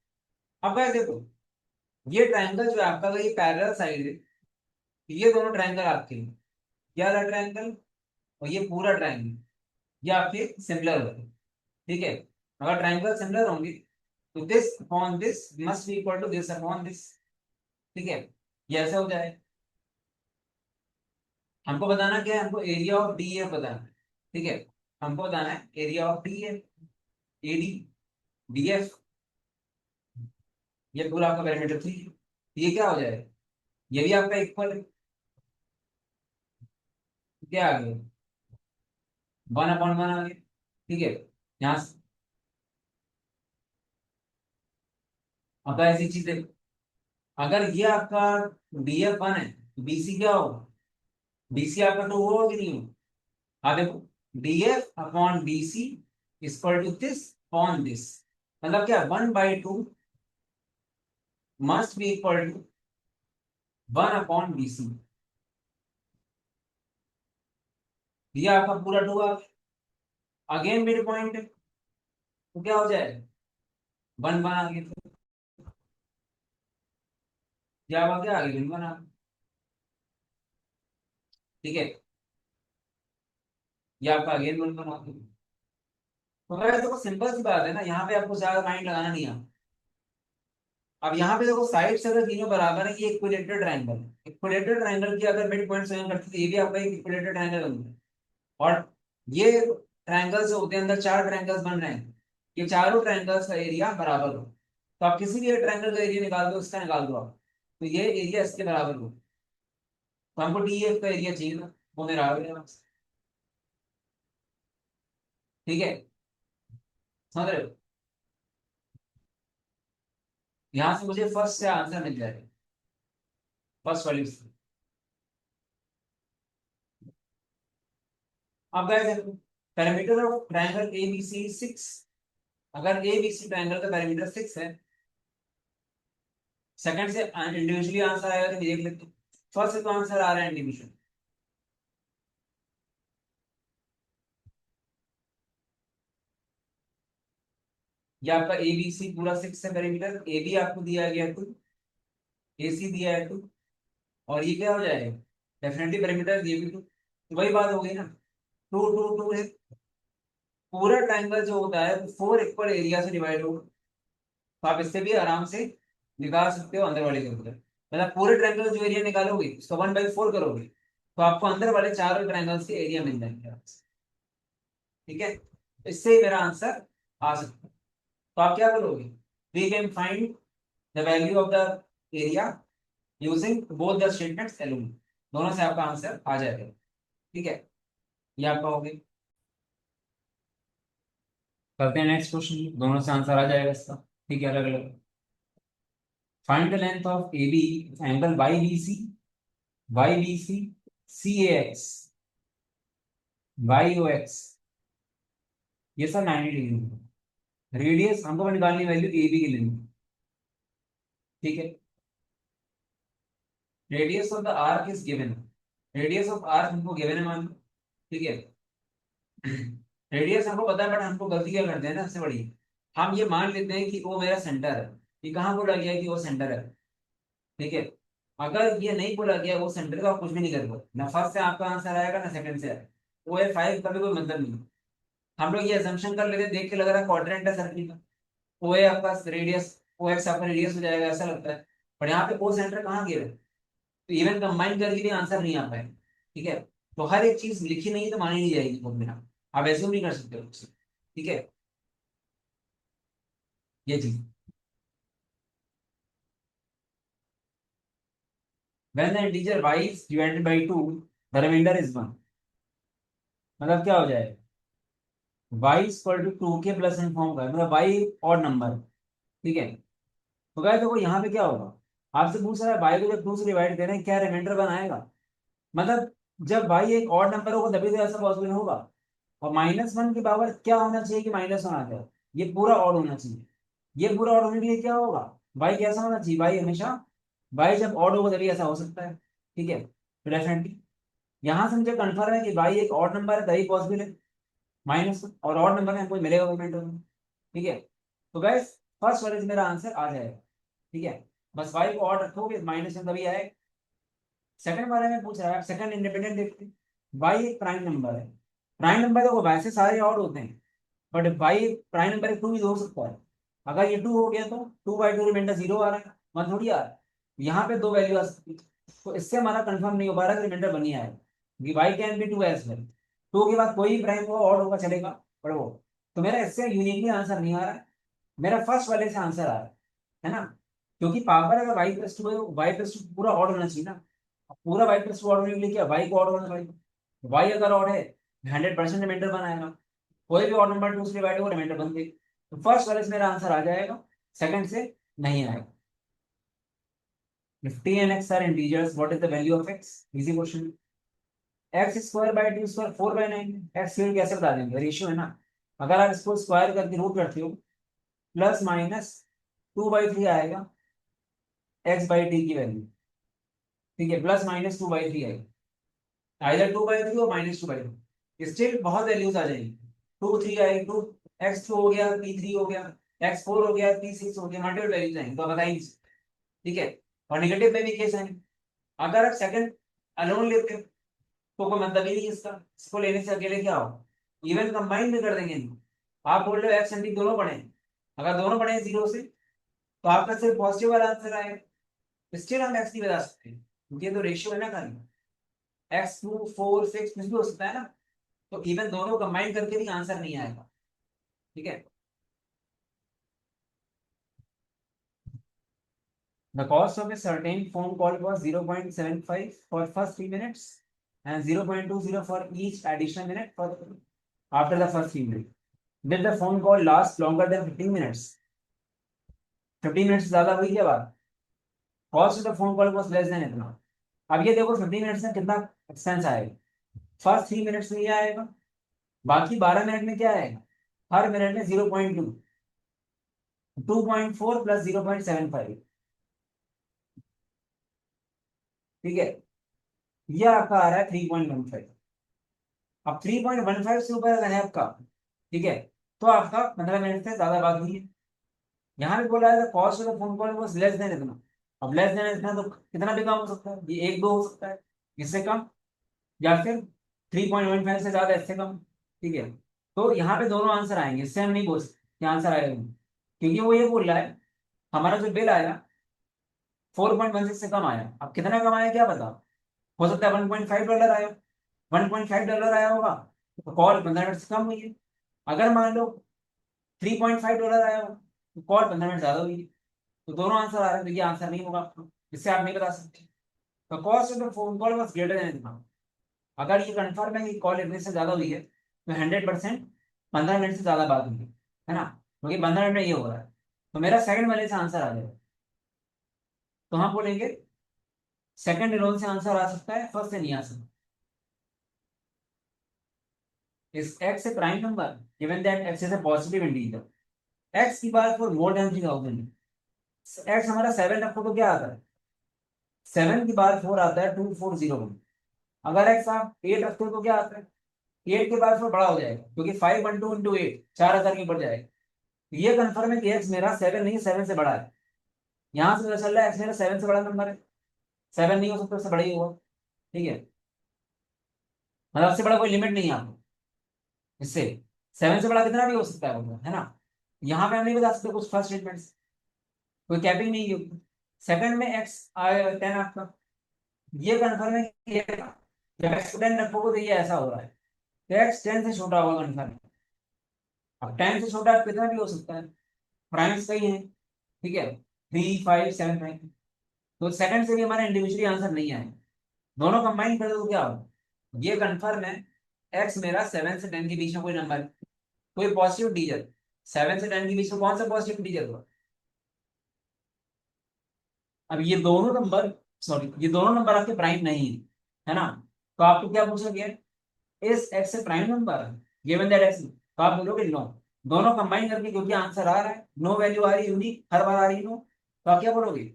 अब गाइस देखो ये ट्रायंगल जो है आपका, अगर ये पैरेलल साइड है तो ये दोनों ट्रायंगल आपके हैं, ये वाला ट्रायंगल और ये पूरा ट्रायंगल, या आपके सिमिलर होंगे, ठीक है। अगर ट्राइंगल सिमिलर होंगे तो this upon this must be equal to this upon this, ठीक है। ये ऐसा हो जाए। हमको बताना क्या है, हमको एरिया ऑफ डी एफ बताना है, ठीक है। हमको बताना है area of D F, A D, D F, ये पूरा आपका पैरामीटर 3, ये क्या हो जाएगा, ये भी आपका इक्वल क्या आ गया, 1/1 आ गया, ठीक है। यहाँ से अब ऐसी चीज देखो, अगर ये आपका डी एफ 1 है तो बीसी क्या होगा, बीसी आपका 2 होगा कि नहीं होगा। हाँ देखो, D F upon BC equal to this upon this, मतलब क्या 1/2 must be equal to 1/BC, ये आपका पूरा 2 आ गया। अगेन मिड पॉइंट है तो क्या हो जाएगा, 1/1 आ गया, क्या आ गया, आगे 1/1 आ गया, ठीक है। ये आपका अगेन 1/1 आ गया। तो अगर देखो सिंपल सी बात है ना, यहाँ पे आपको ज्यादा माइंड लगाना नहीं है। अब यहाँ पे देखो साइड से अगर तीनों बराबर है, ये इक्विलेटरल ट्रायंगल है, इक्विलेटरल ट्रायंगल की अगर मिड पॉइंट सेवन करते तो ये भी आपका एक इक्विलेटरल ट्रायंगल बनता है। और ये ट्रायंगल्स होते हैं, अंदर 4 ट्रायंगल्स बन रहे हैं, ये चारों ट्रायंगल्स का एरिया बराबर हो, तो आप किसी भी एक ट्रायंगल का एरिया निकाल दो, इसका निकाल दो आप, तो ये एरिया इसके बराबर हो। तो हमको डी एफ का एरिया चाहिए था, वो मेरा आ गया, ठीक है। समझ रहे हो, यहाँ से मुझे फर्स्ट से आंसर मिल जाएगा, फर्स्ट वैल्यू से। अब guys parameter of triangle A B C 6, अगर ए बी सी ट्रायंगल का पैरामीटर 6 है, सेकंड से इंडिविजुअली आंसर आएगा तो देख लेते हैं। फर्स्ट से तो आंसर आ रहा है इंडिविजुअल, ये आपका ए बी सी पूरा 6 है पैरामीटर, ए बी आपको दिया गया है 2, ए सी दिया है 2, और ये क्या हो जाएगा, डेफिनेटली पैरामीटर ये भी 2, तो वही बात हो गई ना, 2 2 2 है। पूरा ट्रायंगल जो होता है 4 इक्वल एरिया से डिवाइड होगा, तो आप इससे भी आराम से निकाल सकते हो अंदर वाले के अंदर, मतलब पूरे ट्रायंगल जो एरिया निकालोगे उसका 1/4 करोगे, तो आपको अंदर वाले चारों ट्रायंगल्स के एरिया मिल जाएंगे आपसे, ठीक है। इससे ही मेरा आंसर आ सकता है। तो आप क्या करोगे, we can find the value of the area using both the statements alone, दोनों से आपका आंसर आ जाएगा, ठीक है। ये आपका हो गया। करते हैं नेक्स्ट क्वेश्चन, दोनों से आंसर आ जाएगा इसका, ठीक है। अलग अलग, find the length of A B angle Y B C, Y B C, C A X, Y O X, ये सब 90 डिग्री। रेडियस हमको निकालनी वैल्यू ए बी की लेंथ, ठीक है। Radius of the arc is given, radius of arc हमको given है मान लो, ठीक है। रेडियस हमको पता है, बट हमको गलती क्या करते हैं ना सबसे बड़ी, हम ये मान लेते हैं कि वो मेरा सेंटर है, ये कहाँ बोला गया है कि वो सेंटर है, ठीक है। अगर ये नहीं बोला गया वो सेंटर का, आप कुछ भी नहीं कर पाओ, ना फर्स्ट से आपका आंसर आएगा ना सेकंड से आएगा, ओ ए 5 का भी कोई मतलब नहीं। हम लोग ये अजम्पशन कर लेते हैं, देख के लग रहा है क्वाड्रेंट है सर्किल का, ओ ए आपका रेडियस, ओ एक्स आपका रेडियस हो जाएगा ऐसा लगता है, पर यहाँ पे ओ सेंटर कहाँ गिरा है? तो इवन कंबाइन करके भी आंसर नहीं आ पाए, ठीक है। तो हर एक चीज लिखी नहीं है तो मानी नहीं जाएगी बुक में, आप ऐसे नहीं कर सकते उससे, ठीक है। ये चीज, when the integer y is divided by 2 the remainder is 1, मतलब क्या हो जाएगा, y इक्वल टू 2 के प्लस फॉर्म का है, मतलब y ऑड नंबर, ठीक है। तो गाइस देखो यहाँ पे क्या होगा, आपसे पूछ रहा है y को जब 2 से डिवाइड करें क्या रिमाइंडर बनाएगा, मतलब जब y एक ऑड नंबर होगा तभी तो ऐसा पॉसिबल होगा। और -1 की पावर क्या होना चाहिए कि -1 आ जाए, ये पूरा ऑड होना चाहिए। ये पूरा ऑड होने के लिए क्या होगा, y कैसा होना चाहिए, y हमेशा, y जब ऑड होगा तभी ऐसा हो सकता है, ठीक है। तो डेफिनेटली यहाँ से मुझे कन्फर्म है कि y एक ऑड नंबर है तभी पॉसिबल है, -1, और ऑड नंबर में हमको मिलेगा कोई में, ठीक है। तो गैस फर्स्ट वाले से मेरा आंसर आ जाएगा, ठीक है। बस y को ऑड रखोगे -1 तभी आएगा। सेकंड वाले में पूछ रहा है, सेकंड इंडिपेंडेंट देखते हैं, y एक प्राइम नंबर है, प्राइम नंबर देखो वैसे सारे ऑड होते हैं, बट वाई प्राइम नंबर 2 भी हो सकता है। अगर ये 2 हो गया तो 2/2 रिमाइंडर 0 आ रहा है, वन थोड़ी आ रहा है। यहाँ पे दो वैल्यू आ सकती है, तो इससे हमारा कंफर्म नहीं हो पा रहा कि रिमाइंडर बनी आएगा। Y can be 2 as well, 2 के बाद कोई भी प्राइम होगा ऑड होगा चलेगा, पर वो तो मेरा इससे यूनिकली आंसर नहीं आ रहा है, मेरा फर्स्ट वाले से आंसर आ रहा है ना। क्योंकि पावर अगर y+2 है, y+2 पूरा ऑड होना चाहिए ना। अब पूरा y+2 ऑड होने के लिए क्या y को ऑड होना चाहिए। y अगर ऑड है 100% रिमाइंडर बनाएगा, कोई भी ऑड नंबर 2 से डिवाइड होगा रिमाइंडर बन गई। तो फर्स्ट वाले से मेरा आंसर आ जाएगा, सेकंड से नहीं आएगा। If t and x are integers, what is the value of x? Easy question. x² / 2² 4/9। x की कैसे बता देंगे, रेशियो है ना। अगर आप इसको स्क्वायर करके रूट करते हो, प्लस माइनस 2/3 आएगा x/t की वैल्यू, ठीक है, प्लस माइनस 2/3 आएगा, आइदर 2/3 और -2/3, स्टिल बहुत वैल्यूज आ जाएंगी। 2 3 आएगी, 2x2 हो गया, p3 हो गया, x4 हो गया, p6 हो गया, मल्टीपल वैल्यूज आएंगी तो बताइए। ठीक है, और नेगेटिव में भी केस है। अगर आप सेकंड अलोन लेते हो तो कोई मतलब ही नहीं है इसका, इसको लेने से अकेले क्या हो, इवन कंबाइन भी कर देंगे इनको। आप बोल रहे हो एक्स एंड टी दोनों पढ़े हैं, अगर दोनों पढ़े हैं 0 से तो आपका सिर्फ पॉजिटिव वाला आंसर आएगा। स्टिल हम एक्स नहीं बता सकते क्योंकि ये तो रेशियो है ना खाली, x2 4 6 कुछ भी हो सकता है ना। तो इवन दोनों कंबाइन करके भी आंसर नहीं आएगा। ठीक है, the cost of a certain phone call was 0.75 for first 3 minutes and 0.20 for each additional minute for after the first 3 minutes. Did the phone call last longer than 15 minutes? 15 minute से ज्यादा हुई क्या बात। Cost of the phone call was less than इतना। अब ये देखो 15 minutes में कितना एक्सपेंस आएगा, फर्स्ट 3 मिनट्स में ये आएगा, बाकी 12 मिनट में क्या आएगा, हर मिनट में 0.2, 2.4 प्लस 0.75। ठीक है, ये आपका आ रहा है 3.15। अब 3.15 से ऊपर अगर है आपका, ठीक है, तो आपका 15 मिनट से ज्यादा बात हुई है। यहाँ भी बोला है cost of the phone call was less than इतना। अब लेस देन इतना तो कितना भी कम हो सकता है, ये 1 2 हो सकता है, इससे कम, या फिर 3.15 से ज्यादा, इससे कम। ठीक है, तो यहाँ पे दोनों आंसर आएंगे, इससे हम नहीं बोल सकते क्या आंसर आएगा, क्योंकि वो ये बोल रहा है हमारा जो बिल आया 4.16 से कम आया। अब कितना कम आया क्या पता, हो सकता है $1.5 आया, $1.5 आया होगा, तो कॉल 15 मिनट से कम हुई है। अगर मान लो $3.5 आया हो तो कॉल 15 मिनट ज्यादा हुई है। तो दोनों आंसर आ रहे हैं, तो ये आंसर नहीं होगा आपको, इससे आप नहीं बता सकते। तो cost of the phone call was greater than इतना। अगर ये कंफर्म है कि कॉल इतने से ज्यादा हुई है तो 100% 15 मिनट से ज्यादा बात हुई है ना, क्योंकि 15 मिनट में ये हो रहा है। तो मेरा सेकंड वाले से आंसर आ जाएगा। तो हम बोलेंगे सेकंड रोल से आंसर आ सकता है, फर्स्ट से नहीं आ सकता। इस x A prime number given that x is a positive integer, x की बार फॉर मोर देन 3000, एक्स हमारा 7 रखो तो क्या आता है, 7 की बार 4 आता है 2401। अगर एक्स आप 8 रखते हो तो क्या आता है, 8 के बाद 4 बड़ा हो जाएगा, क्योंकि 512 × 8 4000 के ऊपर जाएगा। ये कंफर्म है कि एक्स मेरा 7 नहीं, 7 से बड़ा है। यहां से पता चल रहा है एक्स मेरा 7 से बड़ा नंबर है, 7 नहीं हो सकता, उससे बड़ा ही होगा। ठीक है, मतलब उससे बड़ा कोई लिमिट नहीं है आपको, इससे 7 से बड़ा कितना भी हो सकता है वो, है ना। यहाँ पे हम नहीं बता सकते कुछ फर्स्ट स्टेटमेंट, कोई कैपिंग नहीं होगी। सेकंड में एक्स आया 10 आपका, ये कंफर्म है कि जब एक्स 10 रखोगे तो ये ऐसा हो रहा है, तो एक्स 10 से छोटा होगा कंफर्म। अब 10 से छोटा कितना भी हो सकता है, प्राइम्स कई हैं। ठीक है, 3 5 7 9, तो सेकंड से भी हमारा इंडिविजुअली आंसर नहीं आए, दोनों कंबाइन कर दो तो क्या होगा, ये कंफर्म है एक्स मेरा 7 से 10 के बीच में कोई नंबर है, कोई पॉजिटिव इंटीजर। 7 से 10 के बीच में कौन सा पॉजिटिव इंटीजर होगा। अब ये दोनों नंबर, सॉरी ये दोनों नंबर आपके प्राइम नहीं है ना। तो आपको क्या पूछोगे, इस एक्स से prime number given that x, तो आप बोलोगे नो। दोनों कंबाइन करके क्योंकि आंसर आ रहा है, नो वैल्यू आ रही है यूनिक, हर बार आ रही है नो, तो आप क्या बोलोगे,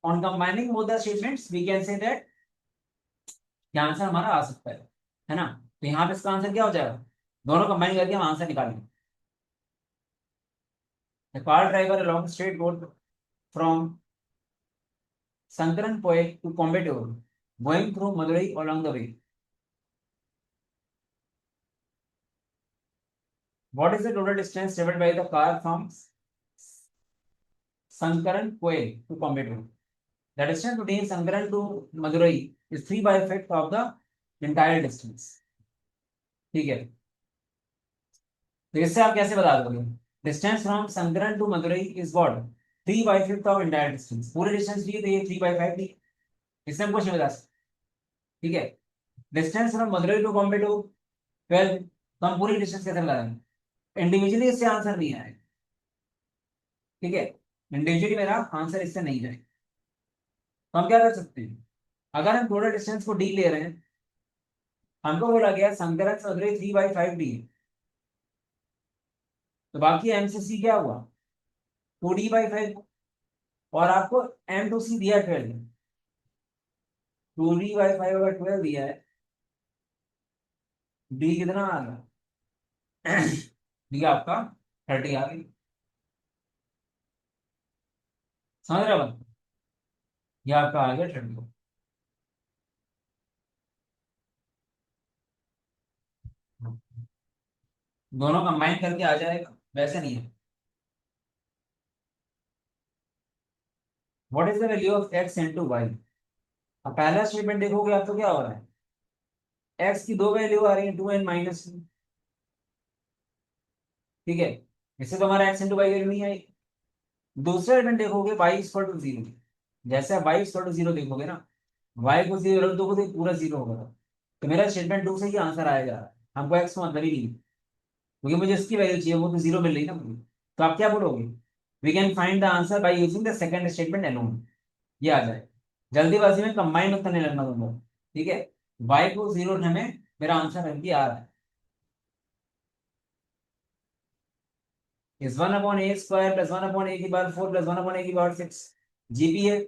on combining both the statements we can say that ये आंसर हमारा आ सकता है ना। तो यहाँ पे इसका आंसर क्या हो जाएगा, दोनों कंबाइन करके हम आंसर निकालेंगे। A car driver along straight road from Sankaran Point to Coimbatore, going through Madurai along the way. What is the total distance travelled by the car from Sankaran Koel to Coimbatore? The distance between Sankaran to Madurai is 3 by 5 of the entire distance. ठीक है, तो इससे आप कैसे बता दोगे? Distance from Sankaran to Madurai is what? 3 by 5 of entire distance. पूरे distance लिए तो ये 3 by 5 दी, इससे हम कुछ नहीं बता सकते। ठीक है, distance from Madurai to Bombay to 12, तो हम पूरी डिस्टेंस कैसे बताएंगे? इंडिविजुअली इससे आंसर नहीं आएगा। ठीक है, इंडिविजुअली मेरा आंसर इससे नहीं जाएगा। तो हम क्या कर सकते हैं, अगर हम टोटल डिस्टेंस को डी ले रहे हैं, हमको बोला गया संकरन से मदुरई 3 by 5 डी है, तो बाकी एम से सी क्या हुआ? 2d/5। और आपको एम टू सी दिया 12, 2d/5 अगर 12 दिया है, डी कितना आ गया? डी आपका 30 आ गई। समझ रहे हो बात? ये आपका आ गया 30। दोनों कंबाइन करके आ जाएगा, वैसे नहीं है। What is the value of X into Y? अब पहला स्टेटमेंट देखोगे आप तो क्या हो रहा है, एक्स की दो वैल्यू आ रही है, 2 एंड -2। ठीक है, इससे तो हमारा एक्स इंटू वाई वैल्यू नहीं आई। दूसरा एलिमेंट देखोगे y इक्वल टू 0, जैसे आप y इक्वल टू 0 देखोगे ना, y को 0 रख दोगे तो पूरा 0 होगा। तो मेरा स्टेटमेंट 2 से ही आंसर आएगा। हमको x को मतलब ही नहीं, क्योंकि मुझे इसकी वैल्यू चाहिए, वो तो 0 मिल रही ना मुझे। तो आप क्या बोलोगे? We can find the answer by using the second statement alone. ये आ जाए, जल्दीबाजी में कंबाइन उत्तर नहीं लगना तुमको। ठीक है, y को 0 हमें मेरा आंसर है आ रहा है, is 1/a² + 1/a⁴ + 1/a⁴ GP है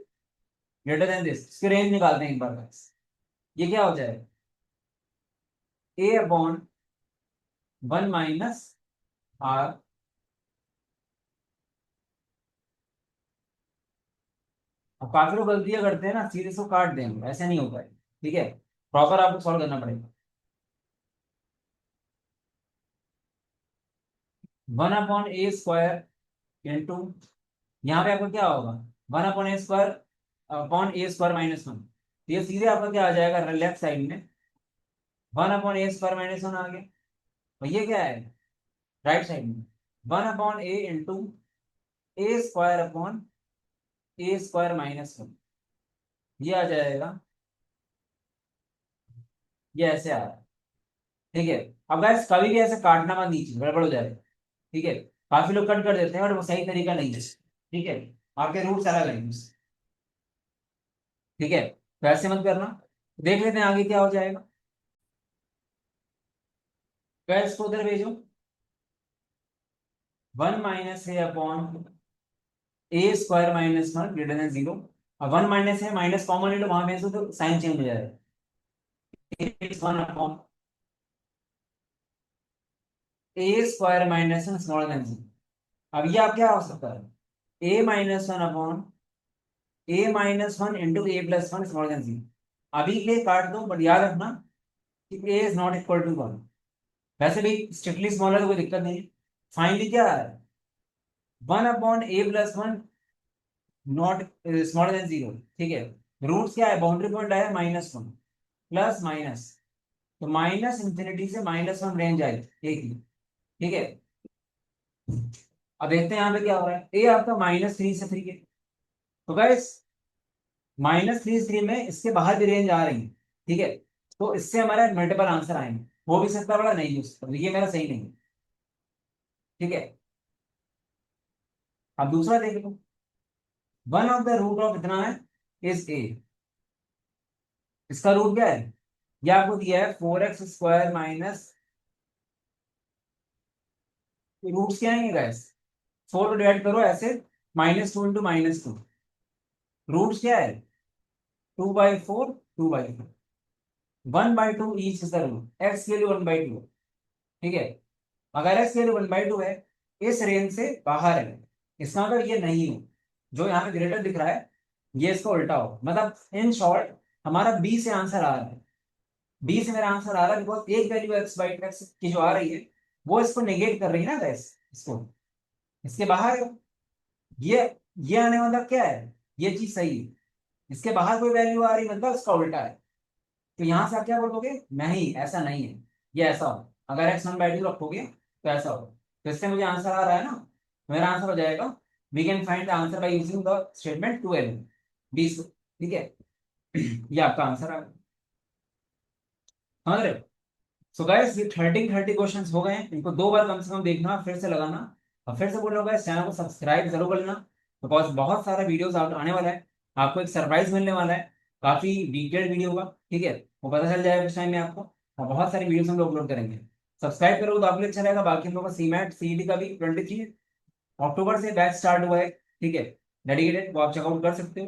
ग्रेटर देन दिस। इसकी रेंज निकालते हैं एक बार बस। ये क्या हो जाएगा? a/1 - r। अब काफी लोग गलतियां करते हैं ना, सीधे इसको काट देंगे, ऐसे नहीं होता है। ठीक है, प्रॉपर आपको सॉल्व करना पड़ेगा। 1/a² यहाँ पे आपका क्या होगा? 1/a² ये सीधे आपका क्या आ जाएगा लेफ्ट साइड में? 1/a² आ गया। और ये क्या है राइट साइड में? 1/a × a² / a²-1 ये आ जाएगा। ये ऐसे आ रहा है। ठीक है, अब गाइस कभी भी ऐसे काटना मत, नीचे गड़बड़ हो जाएगा। ठीक है, काफी लोग कट कर देते हैं और वो सही तरीका नहीं है। ठीक है, आपके रूट्स अलग हैं। ठीक है, तो ऐसे मत करना। देख लेते हैं आगे क्या हो जाएगा। गाइस को उधर भेजो। 1 - a/a² - 1 > 0। अब 1 माइनस है, माइनस कॉमन ले लो, वहां भेज दो तो साइन चेंज हो जाएगा। It's 1/a² - 1 <0। अब ये आप क्या हो सकता है? a-1/a-1 into a+1 <0। अभी के लिए काट दो, बट याद रखना कि a is not equal to 1। वैसे भी स्ट्रिक्टली स्मॉलर तो कोई दिक्कत नहीं है। फाइनली क्या है? 1/a+1 not smaller than 0। ठीक है, रूट्स क्या है? बाउंड्री पॉइंट आया -1 प्लस माइनस, तो -∞ से -1 रेंज आई एक ही। ठीक है, अब देखते हैं यहाँ पे क्या हो रहा है। ए आपका -3 से 3 है, तो गाइस -3 में इसके बाहर भी रेंज आ रही है। ठीक है, तो इससे हमारा मल्टीपल आंसर आएंगे, हो भी सकता है बड़ा, नहीं हो सकता, ये मेरा सही नहीं है। ठीक है, अब दूसरा देख लो। One of the root of इतना है इज ए, इसका रूट क्या है? ये आपको दिया है 4x² माइनस, रूट्स क्या आएंगे गाइस? 4 को डिवाइड करो ऐसे, -2 × -2, रूट्स क्या है? 2/4 2/4, 1/2 each is the root. X के लिए 1/2। ठीक है, अगर एक्स के लिए 1/2 है, इस रेंज से बाहर है, इसका मतलब ये नहीं हो। जो यहाँ पे ग्रेटर दिख रहा है, ये इसका उल्टा हो। मतलब इन शॉर्ट हमारा बी से आंसर आ रहा है। बी से मेरा आंसर आ रहा है बिकॉज एक वैल्यू x/x की जो आ रही है, वो इसको नेगेट कर रही है ना गैस, इसको, इसके बाहर है। ये ये आने वाला क्या है, ये चीज सही है, इसके बाहर कोई वैल्यू आ रही मतलब उसका उल्टा है। तो यहां से आप क्या बोलोगे, नहीं ऐसा नहीं है, ये ऐसा हो, अगर एक्स वन बाई टू रखोगे तो ऐसा हो। तो इससे मुझे आंसर आ रहा है ना, मेरा आंसर हो जाएगा, we can find the answer by using the statement 2 D. ठीक है, ये आपका आंसर आ गया, समझ रहे हो। सो गाइस ये 30 क्वेश्चंस हो गए हैं, इनको 2 बार कम से कम देखना, फिर से लगाना, और फिर से बोल रहा हूँ गाइस चैनल को सब्सक्राइब जरूर कर लेना, बिकॉज बहुत सारा वीडियोस आने वाला है, आपको एक सरप्राइज मिलने वाला है, काफी डिटेल्ड वीडियो होगा, ठीक है, वो पता चल जाएगा उस टाइम में आपको, और बहुत सारी वीडियोस हम लोग अपलोड करेंगे। सब्सक्राइब करोगे तो आपके लिए अच्छा रहेगा। बाकी हम लोग का सीमैट सीईटी का भी 23 अक्टूबर से बैच स्टार्ट हुआ है, ठीक है, डेडिकेटेड, वो आप चेकआउट कर सकते हो।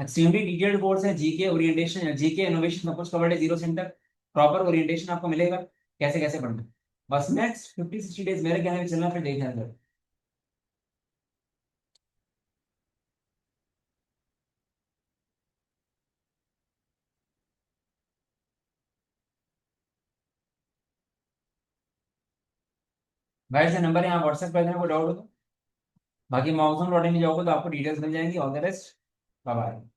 एक्सट्रीमली डिटेल्ड कोर्स है, जीके ओरिएंटेशन, जीके इनोवेशन सब कुछ कवर्ड है, 0 से 10 तक प्रॉपर ओरिएंटेशन आपको मिलेगा, कैसे कैसे पढ़ना है। बस नेक्स्ट 50-60 डेज मेरे कहने में चलना, फिर देखना है। भाई से नंबर यहाँ व्हाट्सएप कर देना, कोई डाउट हो तो। बाकी मॉन्सून लौटने जाओगे तो आपको डिटेल्स मिल जाएंगी। All the best, bye bye.